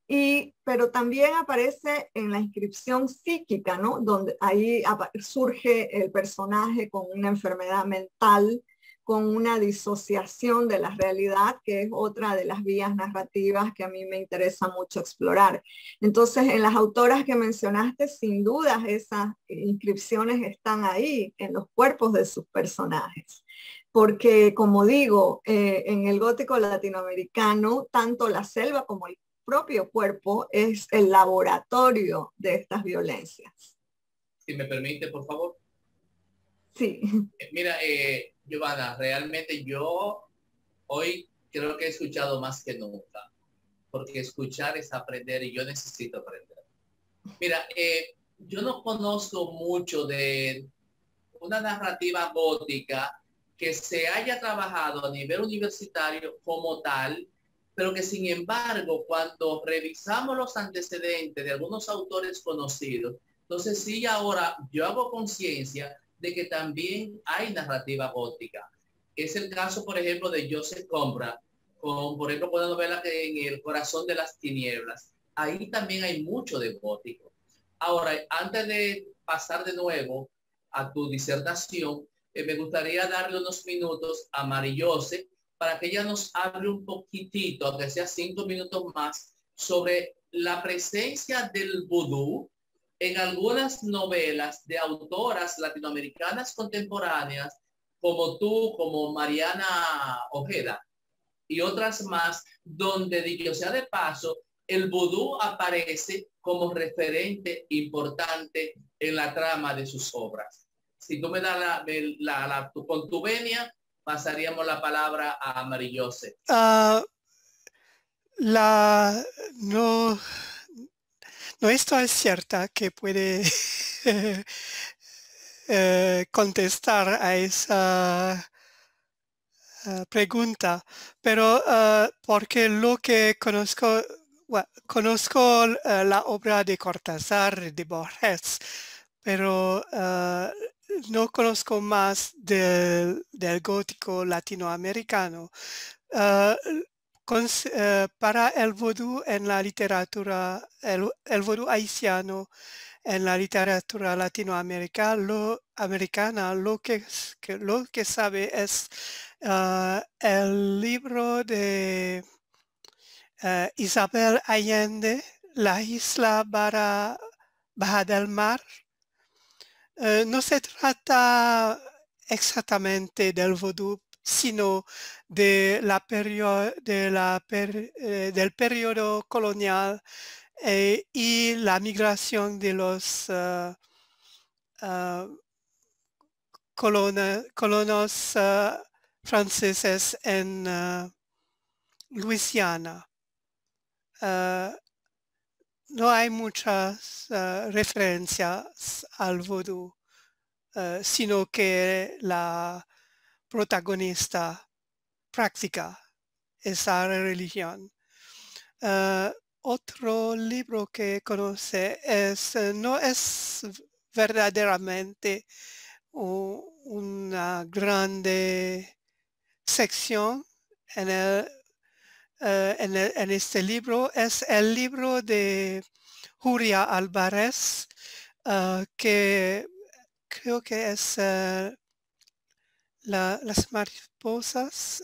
Pero también aparece en la inscripción psíquica, ¿no? Donde ahí surge el personaje con una enfermedad mental, con una disociación de la realidad, que es otra de las vías narrativas que a mí me interesa mucho explorar. Entonces, en las autoras que mencionaste, sin duda esas inscripciones están ahí, en los cuerpos de sus personajes. Porque, como digo, en el gótico latinoamericano, tanto la selva como el propio cuerpo es el laboratorio de estas violencias. Si me permite, por favor. Sí. Mira, Giovanna, realmente yo hoy creo que he escuchado más que nunca, porque escuchar es aprender y yo necesito aprender. Mira, yo no conozco mucho de una narrativa gótica que se haya trabajado a nivel universitario como tal, pero que sin embargo, cuando revisamos los antecedentes de algunos autores conocidos, entonces sí, ahora yo hago conciencia de que también hay narrativa gótica. Es el caso, por ejemplo, de Joseph Conrad, con, por ejemplo, una novela que en El corazón de las tinieblas. Ahí también hay mucho de gótico. Ahora, antes de pasar de nuevo a tu disertación, me gustaría darle unos minutos a María-José para que ella nos hable un poquitito, aunque sea 5 minutos más, sobre la presencia del vudú en algunas novelas de autoras latinoamericanas contemporáneas, como tú, como Mariana Ojeda, y otras más, donde, dicho sea de paso, el vudú aparece como referente importante en la trama de sus obras. Si tú me das con tu venia, pasaríamos la palabra a María-José. No estoy cierta que puede contestar a esa pregunta, pero porque lo que conozco, conozco la obra de Cortázar, de Borges, pero no conozco más del gótico latinoamericano. Para el vudú en la literatura, el vudú haitiano en la literatura latinoamericana, lo que sabe es el libro de Isabel Allende, La isla Baja del Mar. No se trata exactamente del vudú, sino de del periodo colonial y la migración de los colonos franceses en Luisiana. No hay muchas referencias al vudú, sino que la protagonista práctica esa religión. Otro libro que conoce no es verdaderamente una grande sección en este libro. Es el libro de Julia Álvarez, que creo que es las mariposas.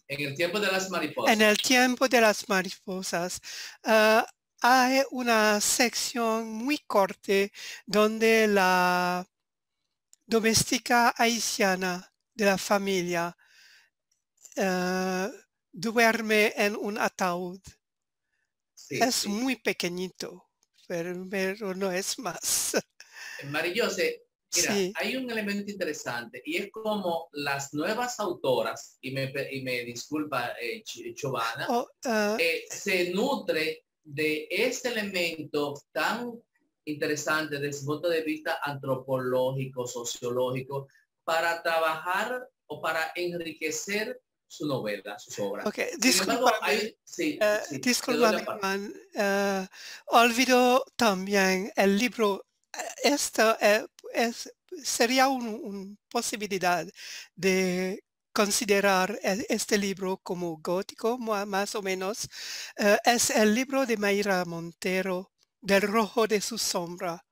En el tiempo de las mariposas. En el tiempo de las mariposas. Hay una sección muy corta donde la doméstica haitiana de la familia duerme en un ataúd. Sí, Es sí. muy pequeñito, pero no es más. María-José, mira, Sí. hay un elemento interesante y es como las nuevas autoras, y me disculpa Giovanna, se nutre de este elemento tan interesante desde el punto de vista antropológico, sociológico, para trabajar o para enriquecer su novela, sus obras. Okay, discúlpame, olvido también el libro. Esto sería una posibilidad de considerar este libro como gótico, más o menos. Es el libro de Mayra Montero, Del rojo de su sombra.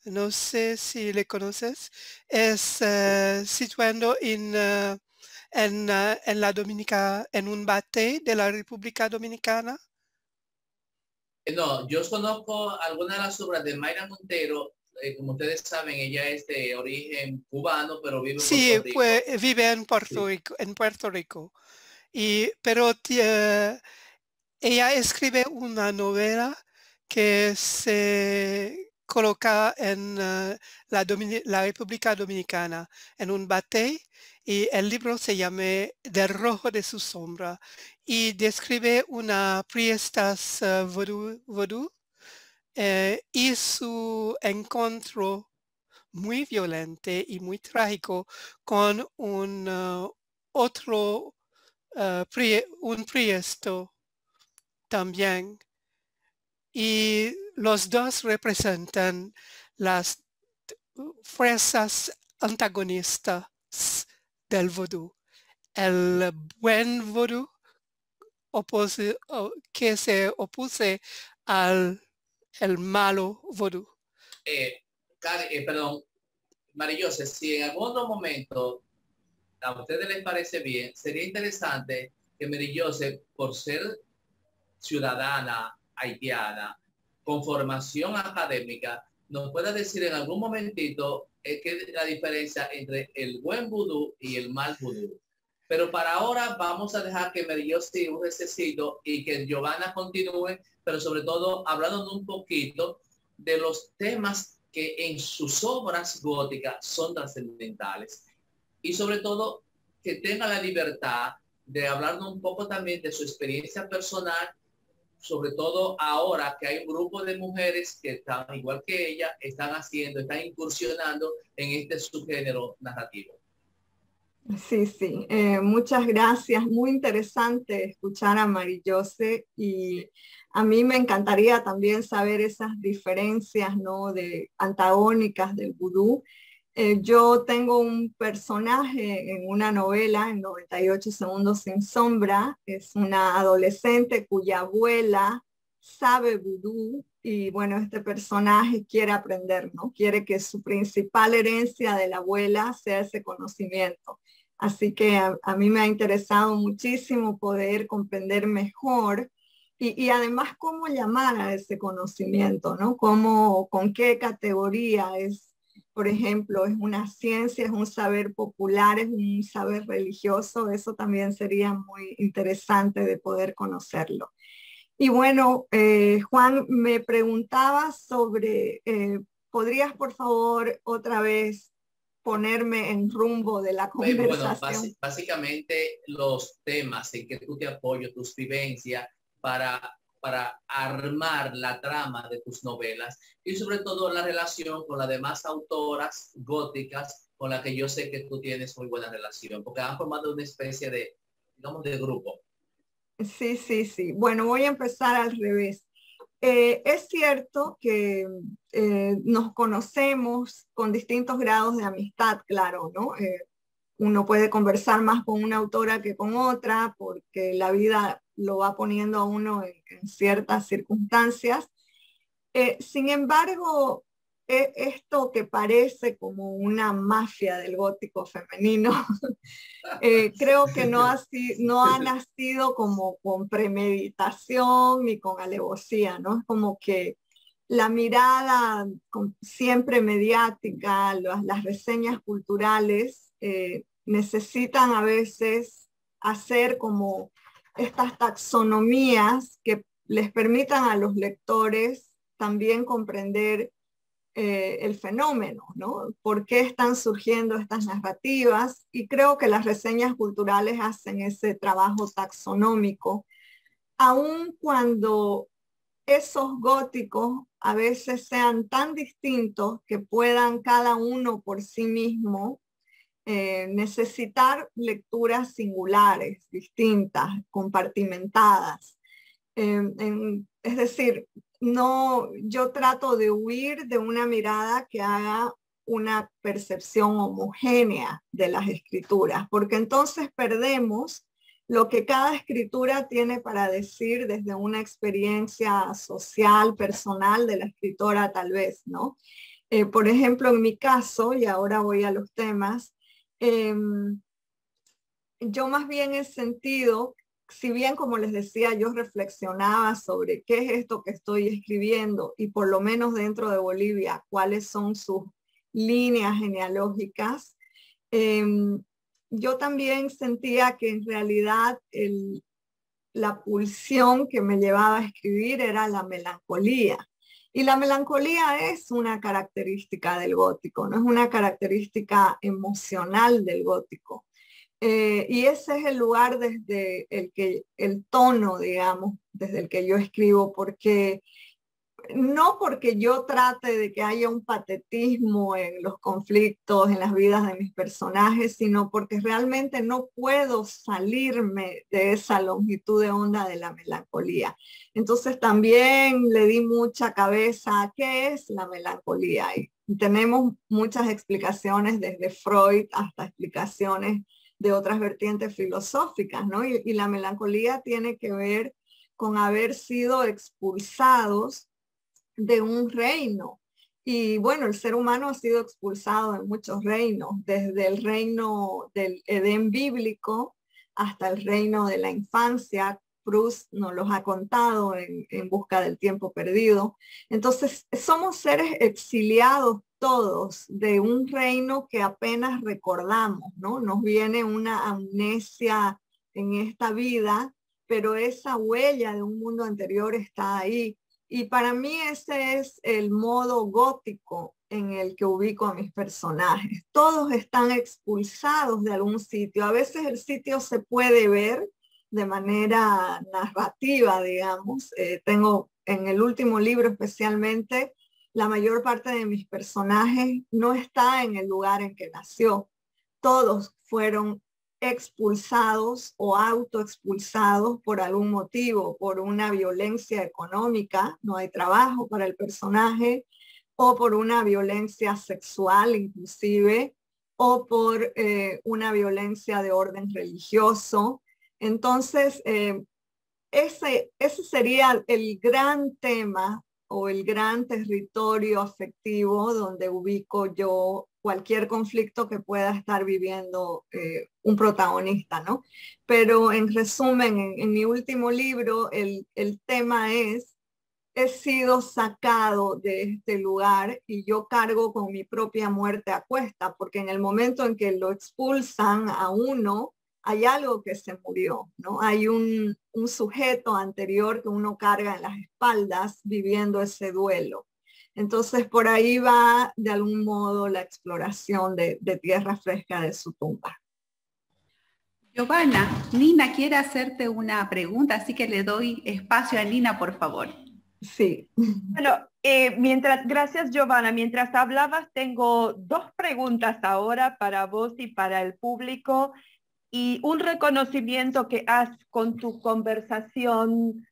No sé si le conoces. Es situando en la Dominica, en un bate de la República Dominicana. No, yo conozco algunas de las obras de Mayra Montero. Como ustedes saben, ella es de origen cubano, pero vive en Puerto Rico. Pues, vive en Puerto Rico. Pero ella escribe una novela que se coloca en la República Dominicana, en un bate, y el libro se llama Del rojo de su sombra, y describe una priestess vodú y su encuentro muy violento y muy trágico con un otro, un priesto también. Y los dos representan las fuerzas antagonistas del vudú. El buen vudú que se opuse al el malo vudú. Perdón, María-José, si en algún otro momento a ustedes les parece bien, sería interesante que María-José, por ser ciudadana haitiana, con formación académica, nos pueda decir en algún momentito qué es la diferencia entre el buen vudú y el mal vudú. Pero para ahora vamos a dejar que María-José un recesito y que Giovanna continúe, pero sobre todo hablando un poquito de los temas que en sus obras góticas son trascendentales. Y sobre todo que tenga la libertad de hablarnos un poco también de su experiencia personal, sobre todo ahora que hay un grupo de mujeres que están igual que ella, están incursionando en este subgénero narrativo. Sí, sí, muchas gracias. Muy interesante escuchar a María-José y a mí me encantaría también saber esas diferencias, ¿no? Antagónicas del vudú. Yo tengo un personaje en una novela, en 98 segundos sin sombra. Es una adolescente cuya abuela sabe vudú y bueno, este personaje quiere aprender, ¿no? Quiere que su principal herencia de la abuela sea ese conocimiento. Así que a mí me ha interesado muchísimo poder comprender mejor y además cómo llamar a ese conocimiento, ¿no? Con qué categoría es, por ejemplo, es una ciencia, es un saber popular, es un saber religioso. Eso también sería muy interesante de poder conocerlo. Y bueno, Juan, me preguntaba sobre, ¿podrías por favor otra vez ponerme en rumbo de la conversación? Bueno, básicamente los temas en que tú te apoyas, tus vivencias para armar la trama de tus novelas y sobre todo la relación con las demás autoras góticas con las que yo sé que tú tienes muy buena relación, porque han formado una especie de, digamos, de grupo. Sí, sí, sí. Bueno, voy a empezar al revés. Es cierto que nos conocemos con distintos grados de amistad, claro, ¿no? Uno puede conversar más con una autora que con otra porque la vida lo va poniendo a uno en ciertas circunstancias. Sin embargo, esto que parece como una mafia del gótico femenino, creo que no ha nacido como con premeditación ni con alevosía, ¿no? Es como que la mirada siempre mediática, las reseñas culturales necesitan a veces hacer como estas taxonomías que les permitan a los lectores también comprender el fenómeno, ¿no? ¿Por qué están surgiendo estas narrativas? Y creo que las reseñas culturales hacen ese trabajo taxonómico, aun cuando esos góticos a veces sean tan distintos que puedan cada uno por sí mismo necesitar lecturas singulares, distintas, compartimentadas. Es decir, no, yo trato de huir de una mirada que haga una percepción homogénea de las escrituras, porque entonces perdemos lo que cada escritura tiene para decir desde una experiencia social, personal de la escritora tal vez, ¿no? Por ejemplo, en mi caso, y ahora voy a los temas, yo más bien he sentido, si bien como les decía, yo reflexionaba sobre qué es esto que estoy escribiendo y por lo menos dentro de Bolivia, cuáles son sus líneas genealógicas, yo también sentía que en realidad la pulsión que me llevaba a escribir era la melancolía. Y la melancolía es una característica del gótico, no es una característica emocional del gótico. Y ese es el lugar desde el tono, digamos, desde el que yo escribo, porque no porque yo trate de que haya un patetismo en los conflictos, en las vidas de mis personajes, sino porque realmente no puedo salirme de esa longitud de onda de la melancolía. Entonces también le di mucha cabeza a qué es la melancolía. Y tenemos muchas explicaciones desde Freud hasta explicaciones de otras vertientes filosóficas, ¿no? Y la melancolía tiene que ver con haber sido expulsados de un reino. Y bueno, el ser humano ha sido expulsado de muchos reinos, desde el reino del Edén bíblico hasta el reino de la infancia. Proust nos los ha contado en Busca del tiempo perdido. Entonces, somos seres exiliados todos de un reino que apenas recordamos, ¿no? Nos viene una amnesia en esta vida, pero esa huella de un mundo anterior está ahí. Y para mí ese es el modo gótico en el que ubico a mis personajes. Todos están expulsados de algún sitio. A veces el sitio se puede ver de manera narrativa, digamos. Tengo en el último libro especialmente, la mayor parte de mis personajes no está en el lugar en que nació. Todos fueron expulsados o autoexpulsados por algún motivo, por una violencia económica, no hay trabajo para el personaje, o por una violencia sexual inclusive, o por una violencia de orden religioso. Entonces, ese sería el gran tema o el gran territorio afectivo donde ubico yo cualquier conflicto que pueda estar viviendo un protagonista, ¿no? Pero en resumen, en mi último libro, el tema es, he sido sacado de este lugar y yo cargo con mi propia muerte a cuesta, porque en el momento en que lo expulsan a uno, hay algo que se murió, ¿no? Hay un sujeto anterior que uno carga en las espaldas viviendo ese duelo. Entonces por ahí va de algún modo la exploración de tierra fresca de su tumba. Giovanna, Nina quiere hacerte una pregunta, así que le doy espacio a Nina, por favor. Sí. Bueno, gracias Giovanna. Mientras hablabas, tengo dos preguntas ahora para vos y para el público y un reconocimiento que has con tu conversación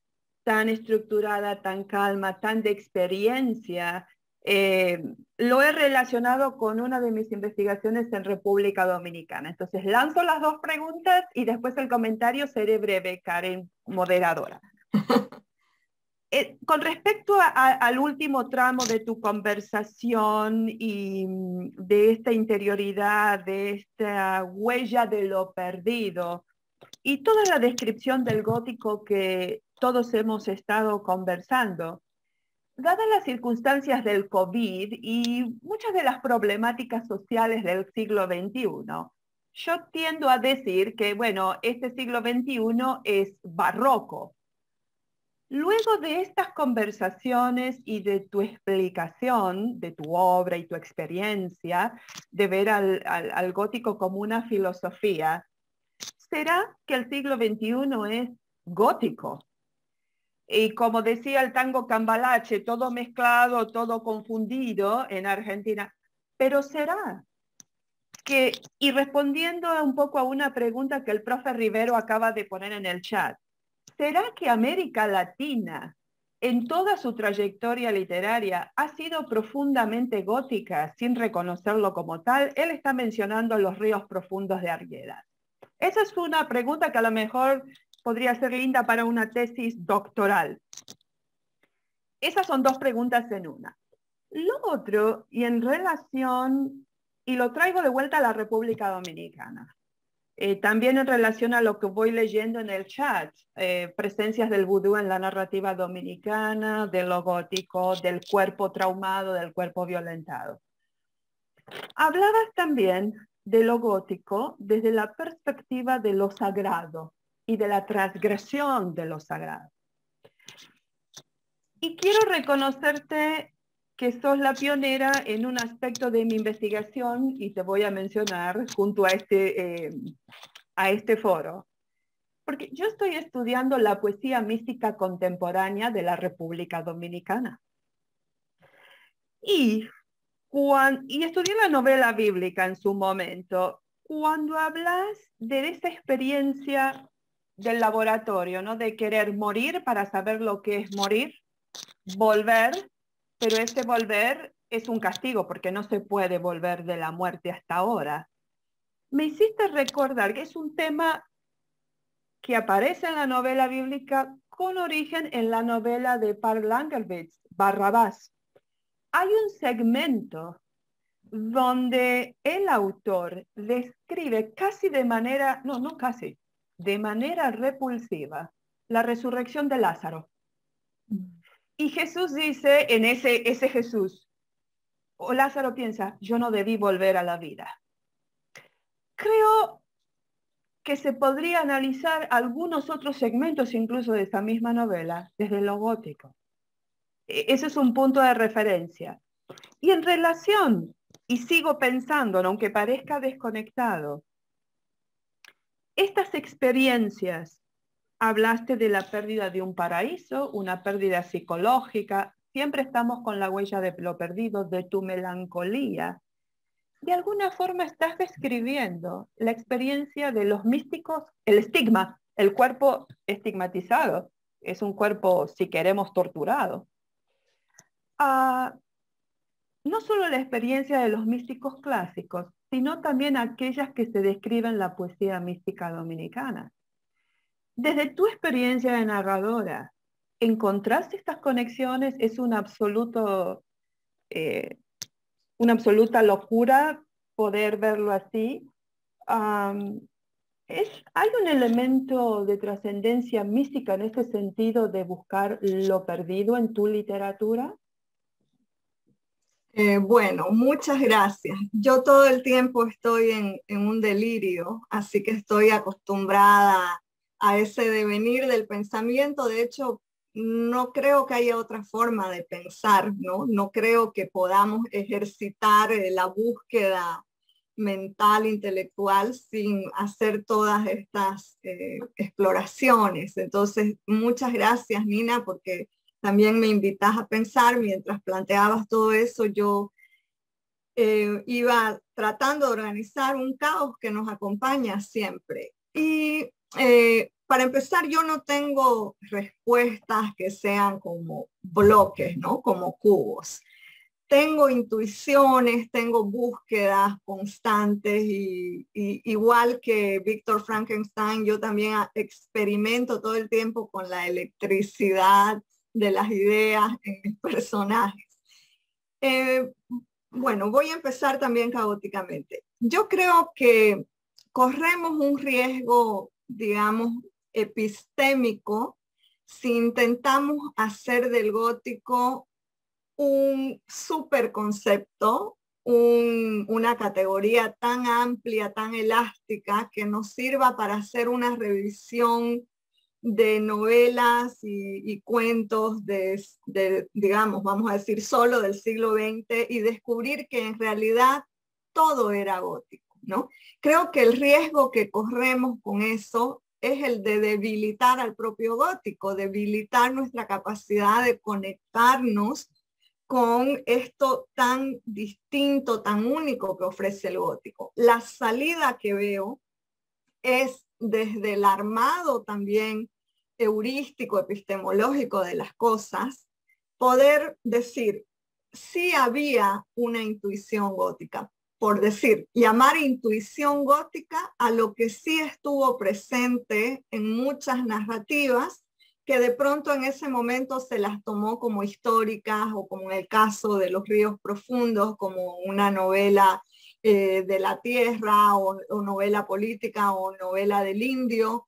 tan estructurada, tan calma, tan de experiencia. Lo he relacionado con una de mis investigaciones en República Dominicana. Entonces lanzo las dos preguntas y después el comentario seré breve, Karen, moderadora. Con respecto al último tramo de tu conversación y de esta interioridad, de esta huella de lo perdido y toda la descripción del gótico que todos hemos estado conversando, dadas las circunstancias del COVID y muchas de las problemáticas sociales del siglo XXI, yo tiendo a decir que, bueno, este siglo XXI es barroco. Luego de estas conversaciones y de tu explicación de tu obra y tu experiencia de ver al gótico como una filosofía, ¿será que el siglo XXI es gótico? Y como decía el tango Cambalache, todo mezclado, todo confundido en Argentina. Pero ¿será que, y respondiendo un poco a una pregunta que el profe Rivero acaba de poner en el chat, ¿será que América Latina, en toda su trayectoria literaria, ha sido profundamente gótica sin reconocerlo como tal? Él está mencionando los ríos profundos de Arguedas. Esa es una pregunta que a lo mejor podría ser linda para una tesis doctoral. Esas son dos preguntas en una. Lo otro, y en relación, y lo traigo de vuelta a la República Dominicana, también en relación a lo que voy leyendo en el chat, presencias del vudú en la narrativa dominicana, de lo gótico, del cuerpo traumado, del cuerpo violentado. Hablabas también de lo gótico desde la perspectiva de lo sagrado y de la transgresión de lo sagrado. Y quiero reconocerte que sos la pionera en un aspecto de mi investigación y te voy a mencionar junto a este foro. Porque yo estoy estudiando la poesía mística contemporánea de la República Dominicana. Y estudié la novela bíblica en su momento. Cuando hablas de esa experiencia del laboratorio, ¿no? De querer morir para saber lo que es morir, volver, pero ese volver es un castigo porque no se puede volver de la muerte hasta ahora. Me hiciste recordar que es un tema que aparece en la novela bíblica con origen en la novela de Paul Langerwitz, Barrabás. Hay un segmento donde el autor describe casi de manera, no casi, de manera repulsiva la resurrección de Lázaro. Y Jesús dice, en ese Jesús, o Lázaro piensa, yo no debí volver a la vida. Creo que se podría analizar algunos otros segmentos incluso de esa misma novela desde lo gótico. Ese es un punto de referencia. Y en relación, y sigo pensando, aunque parezca desconectado, estas experiencias, hablaste de la pérdida de un paraíso, una pérdida psicológica, siempre estamos con la huella de lo perdido, de tu melancolía. De alguna forma estás describiendo la experiencia de los místicos, el estigma, el cuerpo estigmatizado, es un cuerpo, si queremos, torturado. No solo la experiencia de los místicos clásicos, sino también aquellas que se describen en la poesía mística dominicana. Desde tu experiencia de narradora, ¿encontraste estas conexiones? ¿Es una absoluta locura poder verlo así? ¿Hay un elemento de trascendencia mística en este sentido de buscar lo perdido en tu literatura? Bueno, muchas gracias. Yo todo el tiempo estoy en un delirio, así que estoy acostumbrada a ese devenir del pensamiento. De hecho, no creo que haya otra forma de pensar, ¿no? No creo que podamos ejercitar la búsqueda mental, intelectual, sin hacer todas estas exploraciones. Entonces, muchas gracias, Nina, porque también me invitas a pensar. Mientras planteabas todo eso, yo iba tratando de organizar un caos que nos acompaña siempre. Y para empezar, yo no tengo respuestas que sean como bloques, ¿no? Como cubos. Tengo intuiciones, tengo búsquedas constantes y igual que Víctor Frankenstein, yo también experimento todo el tiempo con la electricidad de las ideas en mis personajes. Bueno, voy a empezar también caóticamente. Yo creo que corremos un riesgo, digamos, epistémico si intentamos hacer del gótico un superconcepto, una categoría tan amplia, tan elástica, que nos sirva para hacer una revisión de novelas y cuentos digamos, vamos a decir, solo del siglo XX y descubrir que en realidad todo era gótico, ¿no? Creo que el riesgo que corremos con eso es el de debilitar al propio gótico, debilitar nuestra capacidad de conectarnos con esto tan distinto, tan único que ofrece el gótico. La salida que veo es desde el armado también heurístico, epistemológico de las cosas, poder decir, sí había una intuición gótica, por decir, llamar intuición gótica a lo que sí estuvo presente en muchas narrativas que de pronto en ese momento se las tomó como históricas, o como en el caso de Los ríos profundos, como una novela de la tierra, o novela política, o novela del indio,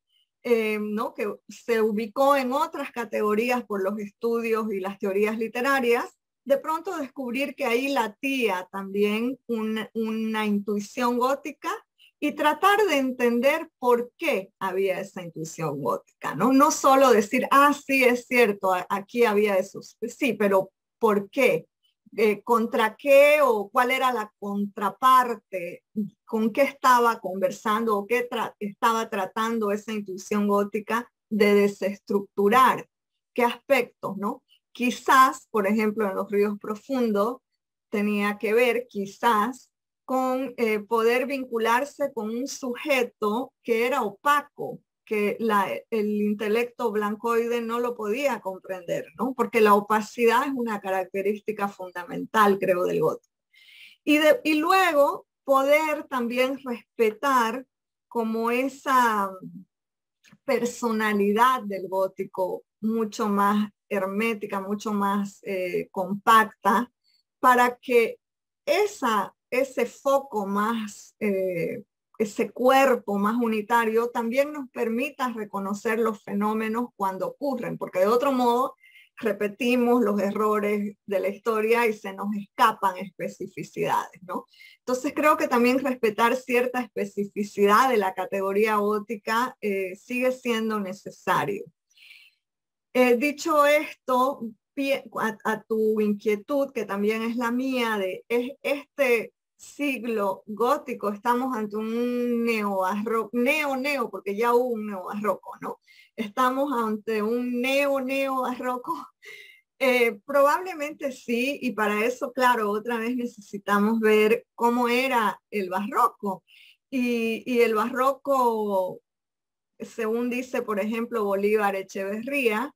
¿no? Que se ubicó en otras categorías por los estudios y las teorías literarias. De pronto descubrir que ahí latía también una intuición gótica, y tratar de entender por qué había esa intuición gótica, ¿no? No solo decir, sí, es cierto, aquí había eso. Sí, pero ¿por qué? ¿Contra qué? ¿O cuál era la contraparte? ¿Con qué estaba conversando? ¿O qué estaba tratando esa intuición gótica de desestructurar? ¿Qué aspectos, no? Quizás, por ejemplo, en Los ríos profundos, tenía que ver quizás con poder vincularse con un sujeto que era opaco, que el intelecto blancoide no lo podía comprender, ¿no? Porque la opacidad es una característica fundamental, creo, del gótico. Y luego poder también respetar como esa personalidad del gótico mucho más hermética, mucho más compacta, para que ese foco más, ese cuerpo más unitario también nos permita reconocer los fenómenos cuando ocurren, porque de otro modo repetimos los errores de la historia y se nos escapan especificidades, ¿no? Entonces creo que también respetar cierta especificidad de la categoría gótica sigue siendo necesario. Dicho esto, a tu inquietud, que también es la mía, de este siglo gótico, estamos ante un neobarroco, porque ya hubo un neobarroco, ¿no? Estamos ante un neobarroco. Probablemente sí, y para eso, claro, otra vez necesitamos ver cómo era el barroco. Y el barroco, según dice, por ejemplo, Bolívar Echeverría,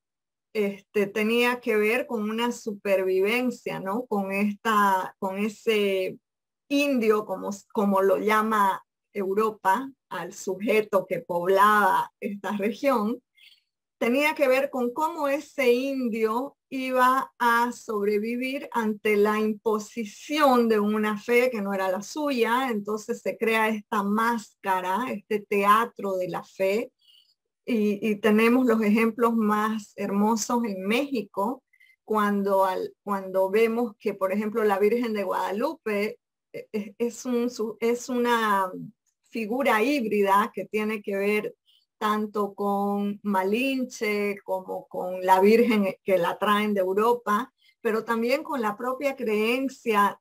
tenía que ver con una supervivencia, ¿no? Con ese indio, como lo llama Europa, al sujeto que poblaba esta región, tenía que ver con cómo ese indio iba a sobrevivir ante la imposición de una fe que no era la suya. Entonces se crea esta máscara, este teatro de la fe, y tenemos los ejemplos más hermosos en México, cuando vemos que, por ejemplo, la Virgen de Guadalupe es una figura híbrida que tiene que ver tanto con Malinche como con la Virgen que la traen de Europa, pero también con la propia creencia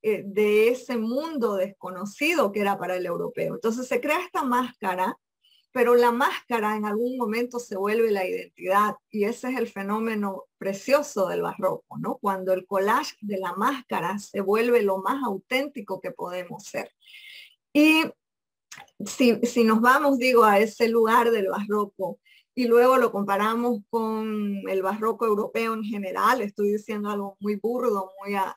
de ese mundo desconocido que era para el europeo. Entonces se crea esta máscara, pero la máscara en algún momento se vuelve la identidad, y ese es el fenómeno precioso del barroco, ¿no? Cuando el collage de la máscara se vuelve lo más auténtico que podemos ser. Y si nos vamos, digo, a ese lugar del barroco y luego lo comparamos con el barroco europeo en general, estoy diciendo algo muy burdo, muy a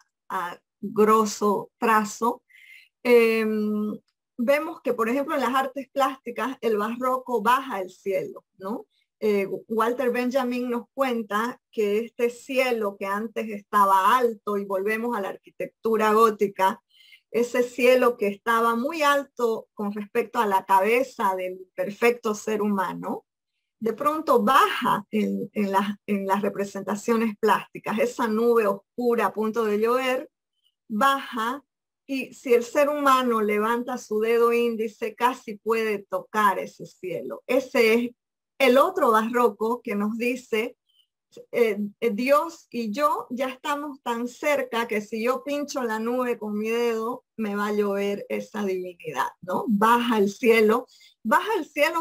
grosso trazo, vemos que, por ejemplo, en las artes plásticas el barroco baja el cielo, ¿no? Walter Benjamin nos cuenta que este cielo que antes estaba alto, y volvemos a la arquitectura gótica, ese cielo que estaba muy alto con respecto a la cabeza del perfecto ser humano, de pronto baja en las representaciones plásticas. Esa nube oscura a punto de llover baja, y si el ser humano levanta su dedo índice casi puede tocar ese cielo. Ese es el otro barroco que nos dice Dios y yo ya estamos tan cerca que si yo pincho la nube con mi dedo me va a llover esa divinidad, ¿no? Baja el cielo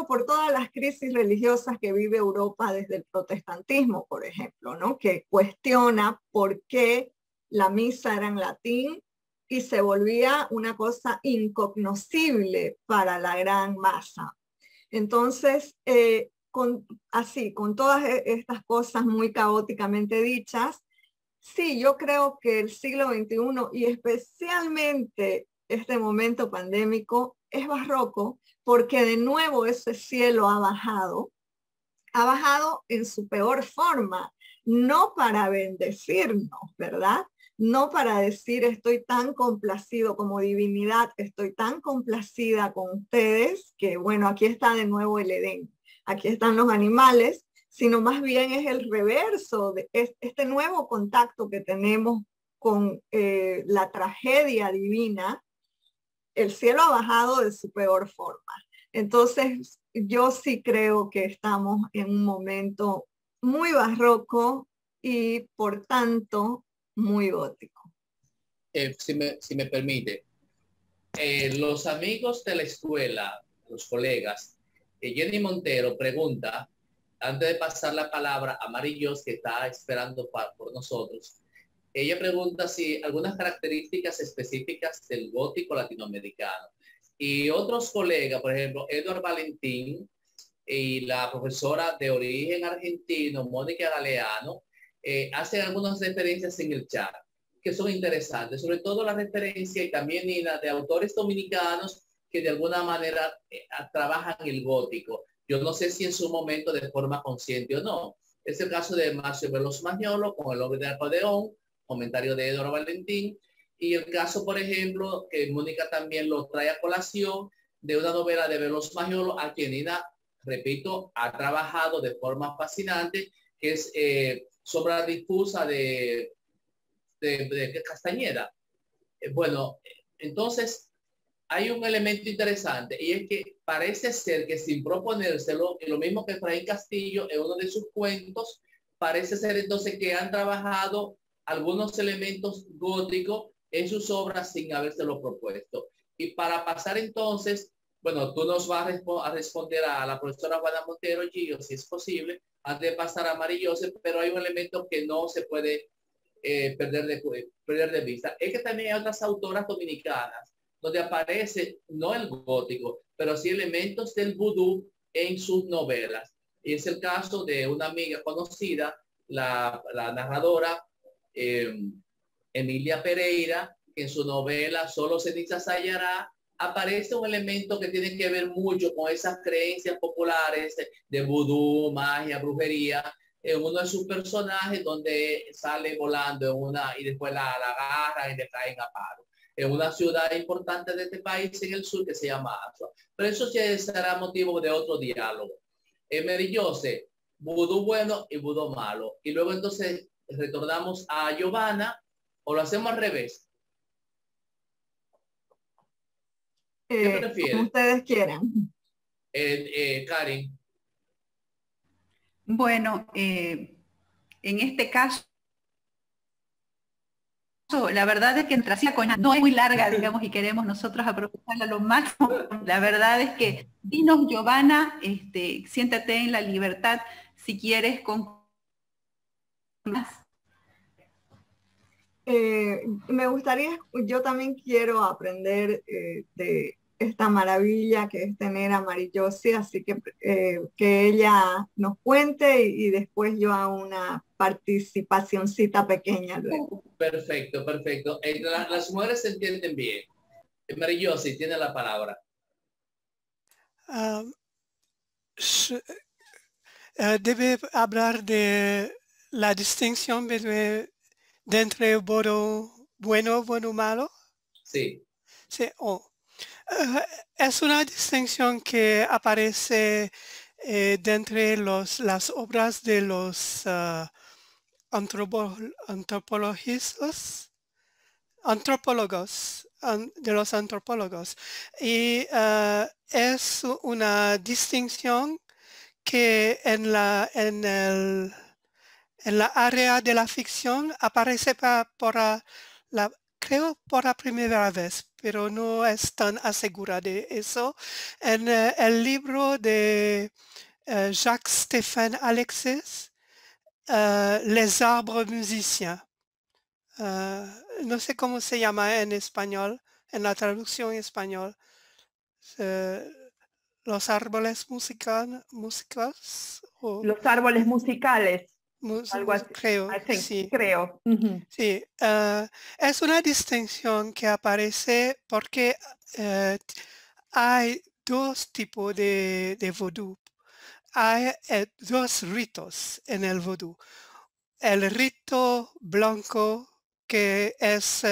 por todas las crisis religiosas que vive Europa desde el protestantismo, por ejemplo, ¿no? Que cuestiona por qué la misa era en latín y se volvía una cosa incognoscible para la gran masa. Entonces, con todas estas cosas muy caóticamente dichas, sí, yo creo que el siglo XXI y especialmente este momento pandémico es barroco, porque de nuevo ese cielo ha bajado en su peor forma, no para bendecirnos, ¿verdad? No para decir estoy tan complacido como divinidad, estoy tan complacida con ustedes que bueno, aquí está de nuevo el Edén. Aquí están los animales, sino más bien es el reverso de este nuevo contacto que tenemos con la tragedia divina. El cielo ha bajado de su peor forma. Entonces, yo sí creo que estamos en un momento muy barroco y, por tanto, muy gótico. Si me permite, los amigos de la escuela, los colegas, Jenny Montero pregunta, antes de pasar la palabra a Marillos, que está esperando por nosotros, Ella pregunta si algunas características específicas del gótico latinoamericano. Y otros colegas, por ejemplo, Eduard Valentín y la profesora de origen argentino, Mónica Galeano, hacen algunas referencias en el chat que son interesantes, sobre todo la referencia y también Nina, de autores dominicanos que de alguna manera trabajan el gótico. Yo no sé si en su momento de forma consciente o no. Es el caso de Marcio Veloz Magnolo con El hombre de Napoleón, comentario de Eduardo Valentín, y el caso, por ejemplo, que Mónica también lo trae a colación, de una novela de Veloz Magnolo, a quien Nina, repito, ha trabajado de forma fascinante, que es Sombra difusa de Castañeda. Bueno, entonces hay un elemento interesante y es que parece ser que sin proponérselo, lo mismo que Efraín Castillo en uno de sus cuentos, parece ser entonces que han trabajado algunos elementos góticos en sus obras sin habérselo propuesto. Y para pasar entonces, bueno, tú nos vas a responder a la profesora Juana Montero, Gio, si es posible, antes de pasar a Mari Joseph, pero hay un elemento que no se puede perder de vista. Es que también hay otras autoras dominicanas donde aparece no el gótico, pero sí elementos del vudú en sus novelas. Y es el caso de una amiga conocida, la narradora Emilia Pereira, que en su novela Solo cenizas hallará aparece un elemento que tiene que ver mucho con esas creencias populares de vudú, magia, brujería, en uno de sus personajes donde sale volando en una y después la agarran y le caen a paro. En una ciudad importante de este país en el sur que se llama Asua. Pero eso sí será motivo de otro diálogo. Mary Joseph, vudú bueno y vudú malo. Y luego entonces retornamos a Giovanna o lo hacemos al revés. ¿Qué prefieres? Como ustedes quieran. Karen. Bueno, en este caso, la verdad es que en Trasícoña no es muy larga, digamos, y queremos nosotros aprovecharla lo máximo. La verdad es que dinos, Giovanna, siéntate en la libertad si quieres con más. Me gustaría, yo también quiero aprender de esta maravilla que es tener a Mari Joseph, así que ella nos cuente y después yo hago una participacioncita pequeña luego. Perfecto, perfecto. Las mujeres se entienden bien. Mari Joseph tiene la palabra. Debe hablar de la distinción entre bueno, malo. Sí. Sí. Es una distinción que aparece de las obras de los antropólogos. Y es una distinción que en la área de la ficción aparece creo por la primera vez, pero no es tan asegurada de eso. En el libro de Jacques-Stéphane Alexis, Les arbres musiciens. No sé cómo se llama en español, en la traducción en español. Los árboles musicales. Los árboles musicales. Algo así. Creo, sí. Creo. Sí, es una distinción que aparece porque hay dos tipos de vudú. Hay dos ritos en el vudú. El rito blanco, que es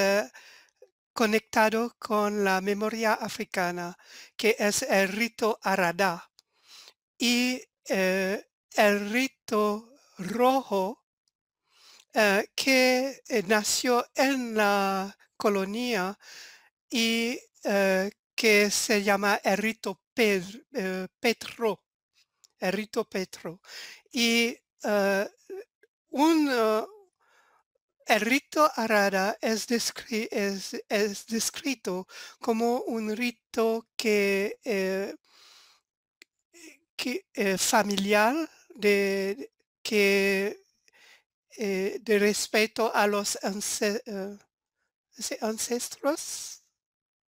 conectado con la memoria africana, que es el rito Arada, y el rito rojo, que nació en la colonia y que se llama el rito Petro. El rito Petro. Y el rito Arada es descrito como un rito que familiar, que de respeto a los ancestros,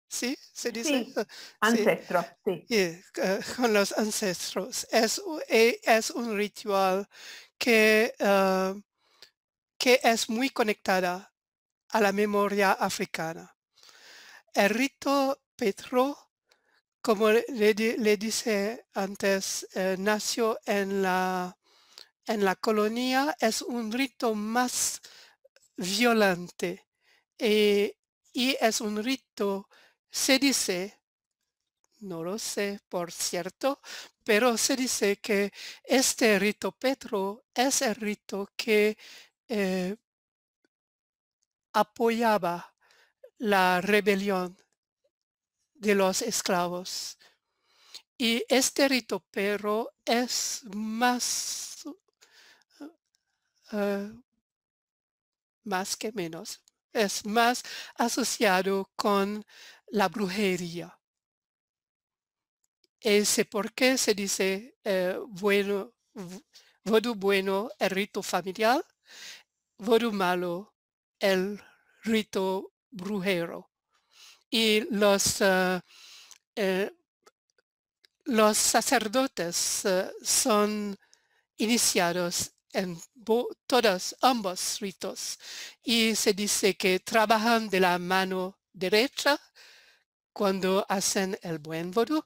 ¿sí? ¿Se dice? Sí, ancestros, sí. Con los ancestros. Es un ritual que es muy conectada a la memoria africana. El rito Petro, como le dice antes, nació en la colonia, es un rito más violento y es un rito, se dice, no lo sé por cierto, pero se dice que este rito Petro es el rito que apoyaba la rebelión de los esclavos. Y este rito Petro es más que menos, es más asociado con la brujería. Ese por qué se dice vodú bueno, el rito familiar, vodú malo, el rito brujero. Y los sacerdotes son iniciados en ambos ritos y se dice que trabajan de la mano derecha cuando hacen el buen vodú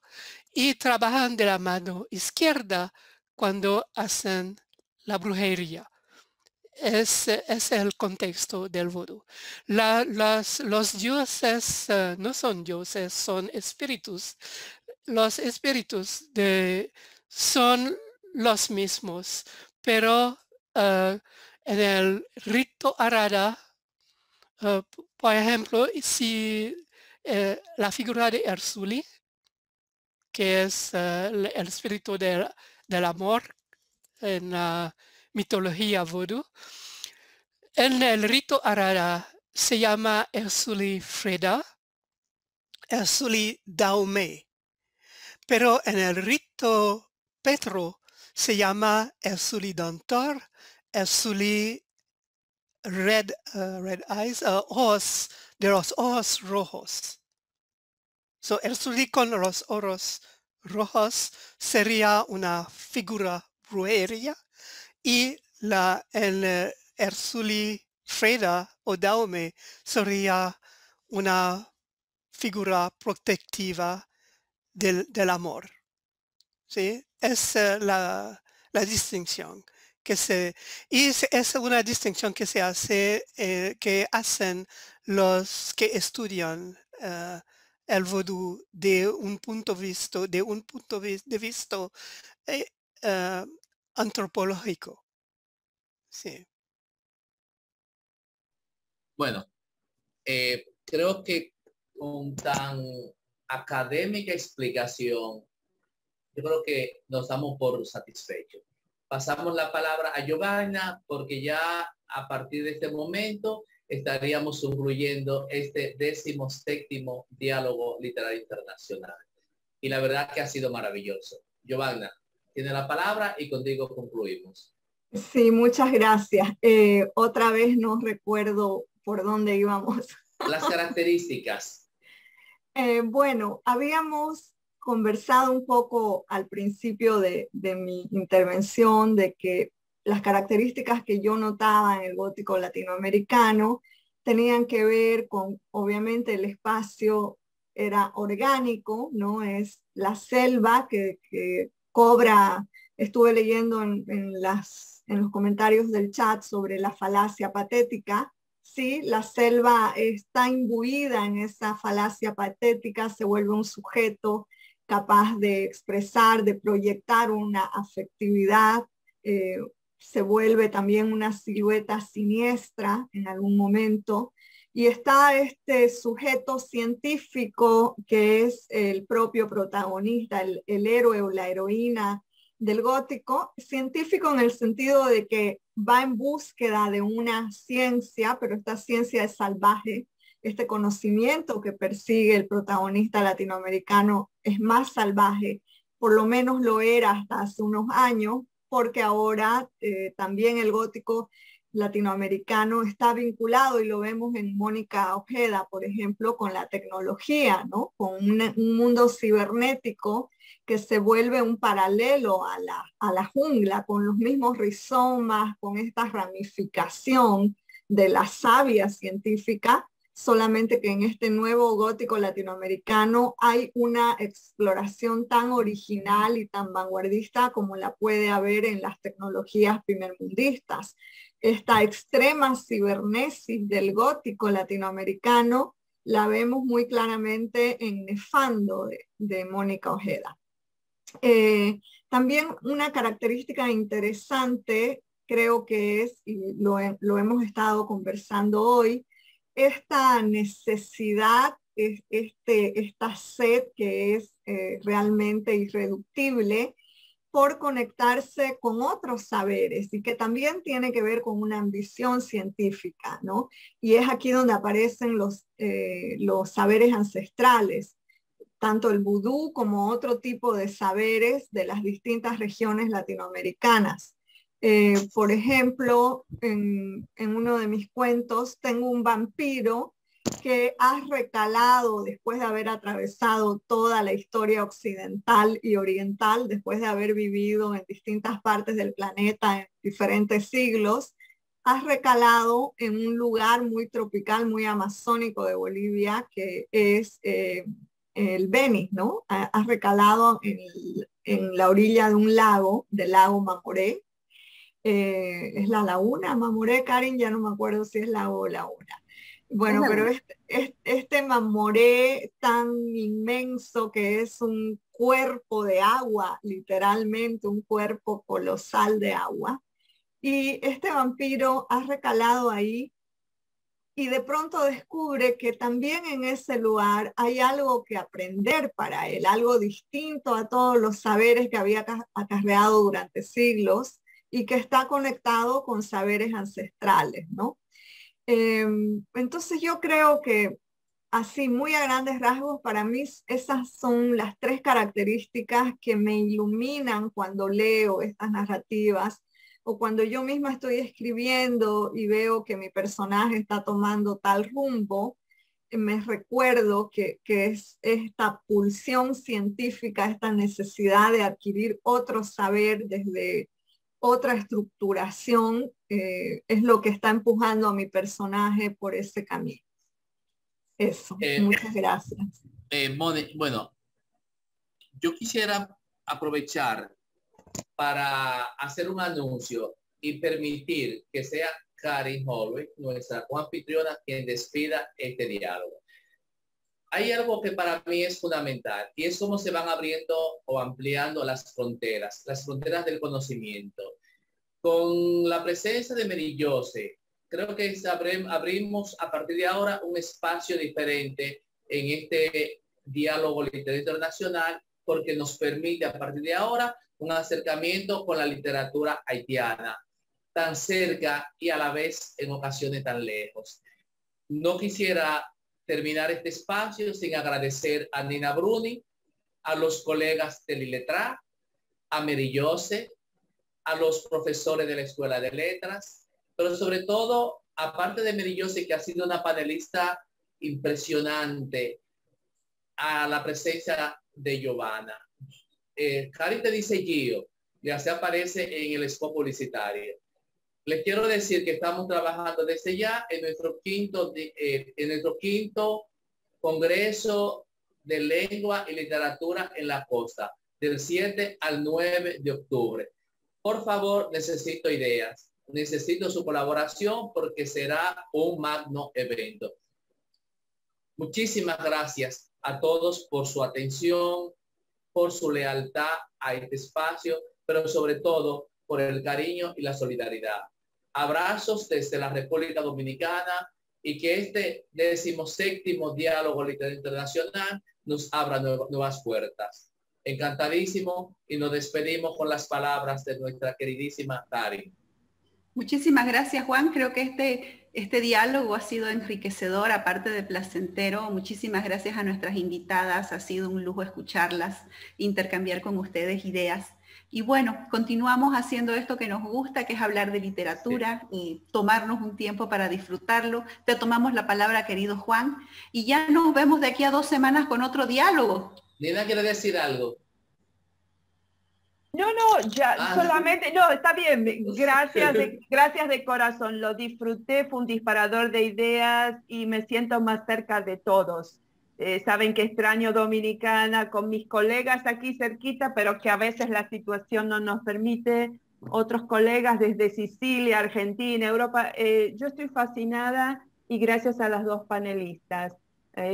y trabajan de la mano izquierda cuando hacen la brujería. Es el contexto del vodú. Los dioses no son dioses, son espíritus. Los espíritus son los mismos, pero en el rito Arada, por ejemplo, si la figura de Ersuli, que es el espíritu del amor en la mitología vodú, en el rito Arada se llama Ersuli Freda, Ersuli Daume, pero en el rito Petro se llama Ersuli Dantor, Ersuli Red Eyes, ojos, de los ojos rojos. So, Ersuli con los ojos rojos sería una figura brujería y el Ersuli Freda o Daume sería una figura protectiva del amor. ¿Sí? Es la distinción es una distinción que se hace, que hacen los que estudian el vodú de un punto de vista antropológico. Sí. Bueno, creo que con tan académica explicación, yo creo que nos damos por satisfechos. Pasamos la palabra a Giovanna porque ya a partir de este momento estaríamos concluyendo este 17º diálogo literario internacional. Y la verdad que ha sido maravilloso. Giovanna, tiene la palabra y contigo concluimos. Sí, muchas gracias. Otra vez no recuerdo por dónde íbamos. Las características. Bueno, habíamos conversado un poco al principio de mi intervención de que las características que yo notaba en el gótico latinoamericano tenían que ver con, obviamente, el espacio era orgánico, ¿no? Es la selva que cobra, estuve leyendo en los comentarios del chat sobre la falacia patética. Sí, la selva está imbuida en esa falacia patética, se vuelve un sujeto capaz de expresar, de proyectar una afectividad, se vuelve también una silueta siniestra en algún momento. Y está este sujeto científico que es el propio protagonista, el héroe o la heroína del gótico, científico en el sentido de que va en búsqueda de una ciencia, pero esta ciencia es salvaje. Este conocimiento que persigue el protagonista latinoamericano es más salvaje, por lo menos lo era hasta hace unos años, porque ahora también el gótico latinoamericano está vinculado, y lo vemos en Mónica Ojeda, por ejemplo, con la tecnología, ¿no? Con un mundo cibernético que se vuelve un paralelo a la jungla, con los mismos rizomas, con esta ramificación de la savia científica, solamente que en este nuevo gótico latinoamericano hay una exploración tan original y tan vanguardista como la puede haber en las tecnologías primermundistas. Esta extrema cibernesis del gótico latinoamericano la vemos muy claramente en Nefando de Mónica Ojeda. También una característica interesante creo que es, y lo hemos estado conversando hoy, esta necesidad, esta sed que es realmente irreductible por conectarse con otros saberes y que también tiene que ver con una ambición científica, ¿no? Y es aquí donde aparecen los saberes ancestrales, tanto el vudú como otro tipo de saberes de las distintas regiones latinoamericanas. Por ejemplo, en uno de mis cuentos tengo un vampiro que ha recalado después de haber atravesado toda la historia occidental y oriental, después de haber vivido en distintas partes del planeta en diferentes siglos, ha recalado en un lugar muy tropical, muy amazónico de Bolivia, que es el Beni, ¿no? Ha recalado en la orilla de un lago, del lago Mamoré. Es la laguna Mamoré, Karin, ya no me acuerdo si es lago o laguna. Bueno, pero este Mamoré tan inmenso que es un cuerpo de agua, literalmente un cuerpo colosal de agua. Y este vampiro ha recalado ahí y de pronto descubre que también en ese lugar hay algo que aprender para él, algo distinto a todos los saberes que había acarreado durante siglos y que está conectado con saberes ancestrales, ¿no? Entonces yo creo que así, muy a grandes rasgos, para mí esas son las tres características que me iluminan cuando leo estas narrativas o cuando yo misma estoy escribiendo y veo que mi personaje está tomando tal rumbo. Me recuerdo que es esta pulsión científica, esta necesidad de adquirir otro saber desde otra estructuración, es lo que está empujando a mi personaje por ese camino. Eso, muchas gracias. Bueno, yo quisiera aprovechar para hacer un anuncio y permitir que sea Karin Holloway, nuestra coanfitriona, quien despida este diálogo. Hay algo que para mí es fundamental y es cómo se van abriendo o ampliando las fronteras del conocimiento. Con la presencia de Mary Jose, creo que abrimos a partir de ahora un espacio diferente en este diálogo literario internacional, porque nos permite a partir de ahora un acercamiento con la literatura haitiana, tan cerca y a la vez en ocasiones tan lejos. No quisiera terminar este espacio sin agradecer a Nina Bruni, a los colegas de Liletra, a Mary Jose, a los profesores de la Escuela de Letras, pero sobre todo, aparte de Mary Jose, que ha sido una panelista impresionante, a la presencia de Giovanna. Karin te dice Gio, ya se aparece en el spot publicitario. Les quiero decir que estamos trabajando desde ya en nuestro quinto Congreso de Lengua y Literatura en la Costa, del 7 al 9 de octubre. Por favor, necesito ideas, necesito su colaboración porque será un magno evento. Muchísimas gracias a todos por su atención, por su lealtad a este espacio, pero sobre todo por el cariño y la solidaridad. Abrazos desde la República Dominicana y que este 17º Diálogo Literario Internacional nos abra nuevas puertas. Encantadísimo y nos despedimos con las palabras de nuestra queridísima Karin. Muchísimas gracias, Juan. Creo que este Este diálogo ha sido enriquecedor, aparte de placentero. Muchísimas gracias a nuestras invitadas. Ha sido un lujo escucharlas, intercambiar con ustedes ideas. Y bueno, continuamos haciendo esto que nos gusta, que es hablar de literatura, y tomarnos un tiempo para disfrutarlo. Te tomamos la palabra, querido Juan, y ya nos vemos de aquí a 2 semanas con otro diálogo. Nina quiere decir algo. No, ya solamente, no, está bien, gracias de corazón, lo disfruté, fue un disparador de ideas y me siento más cerca de todos. Saben que extraño Dominicana con mis colegas aquí cerquita, pero que a veces la situación no nos permite. Otros colegas desde Sicilia, Argentina, Europa, yo estoy fascinada y gracias a las 2 panelistas.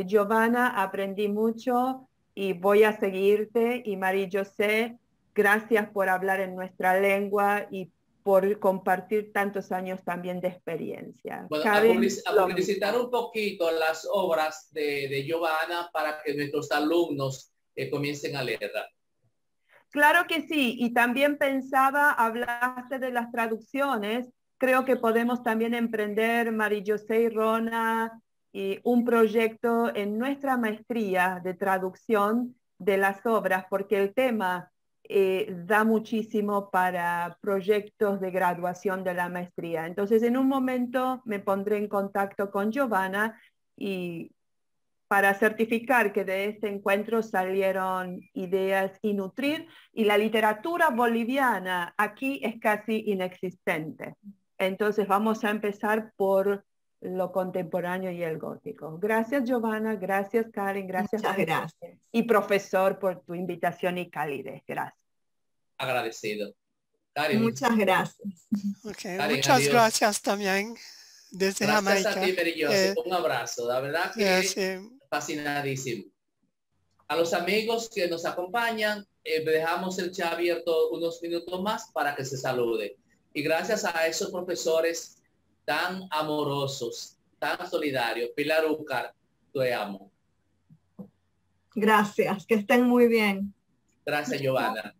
Giovanna, aprendí mucho y voy a seguirte, y María José, gracias por hablar en nuestra lengua y por compartir tantos años también de experiencia. Bueno, Karen, a publicitar un poquito las obras de Giovanna para que nuestros alumnos comiencen a leerla. Claro que sí, y también pensaba, hablaste de las traducciones, creo que podemos también emprender, María José y Rona, y un proyecto en nuestra maestría de traducción de las obras, porque el tema da muchísimo para proyectos de graduación de la maestría. Entonces, en un momento me pondré en contacto con Giovanna y para certificar que de este encuentro salieron ideas y nutrir, y la literatura boliviana aquí es casi inexistente. Entonces vamos a empezar por lo contemporáneo y el gótico. Gracias, Giovanna, gracias, Karen, gracias. Muchas gracias. Y profesor, por tu invitación y calidez. Gracias. Agradecido. Karen. Muchas gracias. Okay. Karen, Muchas adiós. Gracias también desde Gracias Jamaica. a ti, María José. Un abrazo. La verdad que fascinadísimo. A los amigos que nos acompañan, dejamos el chat abierto unos minutos más para que se salude. Y gracias a esos profesores tan amorosos, tan solidarios. Pilar Ucar, te amo. Gracias, que estén muy bien. Gracias, Giovanna.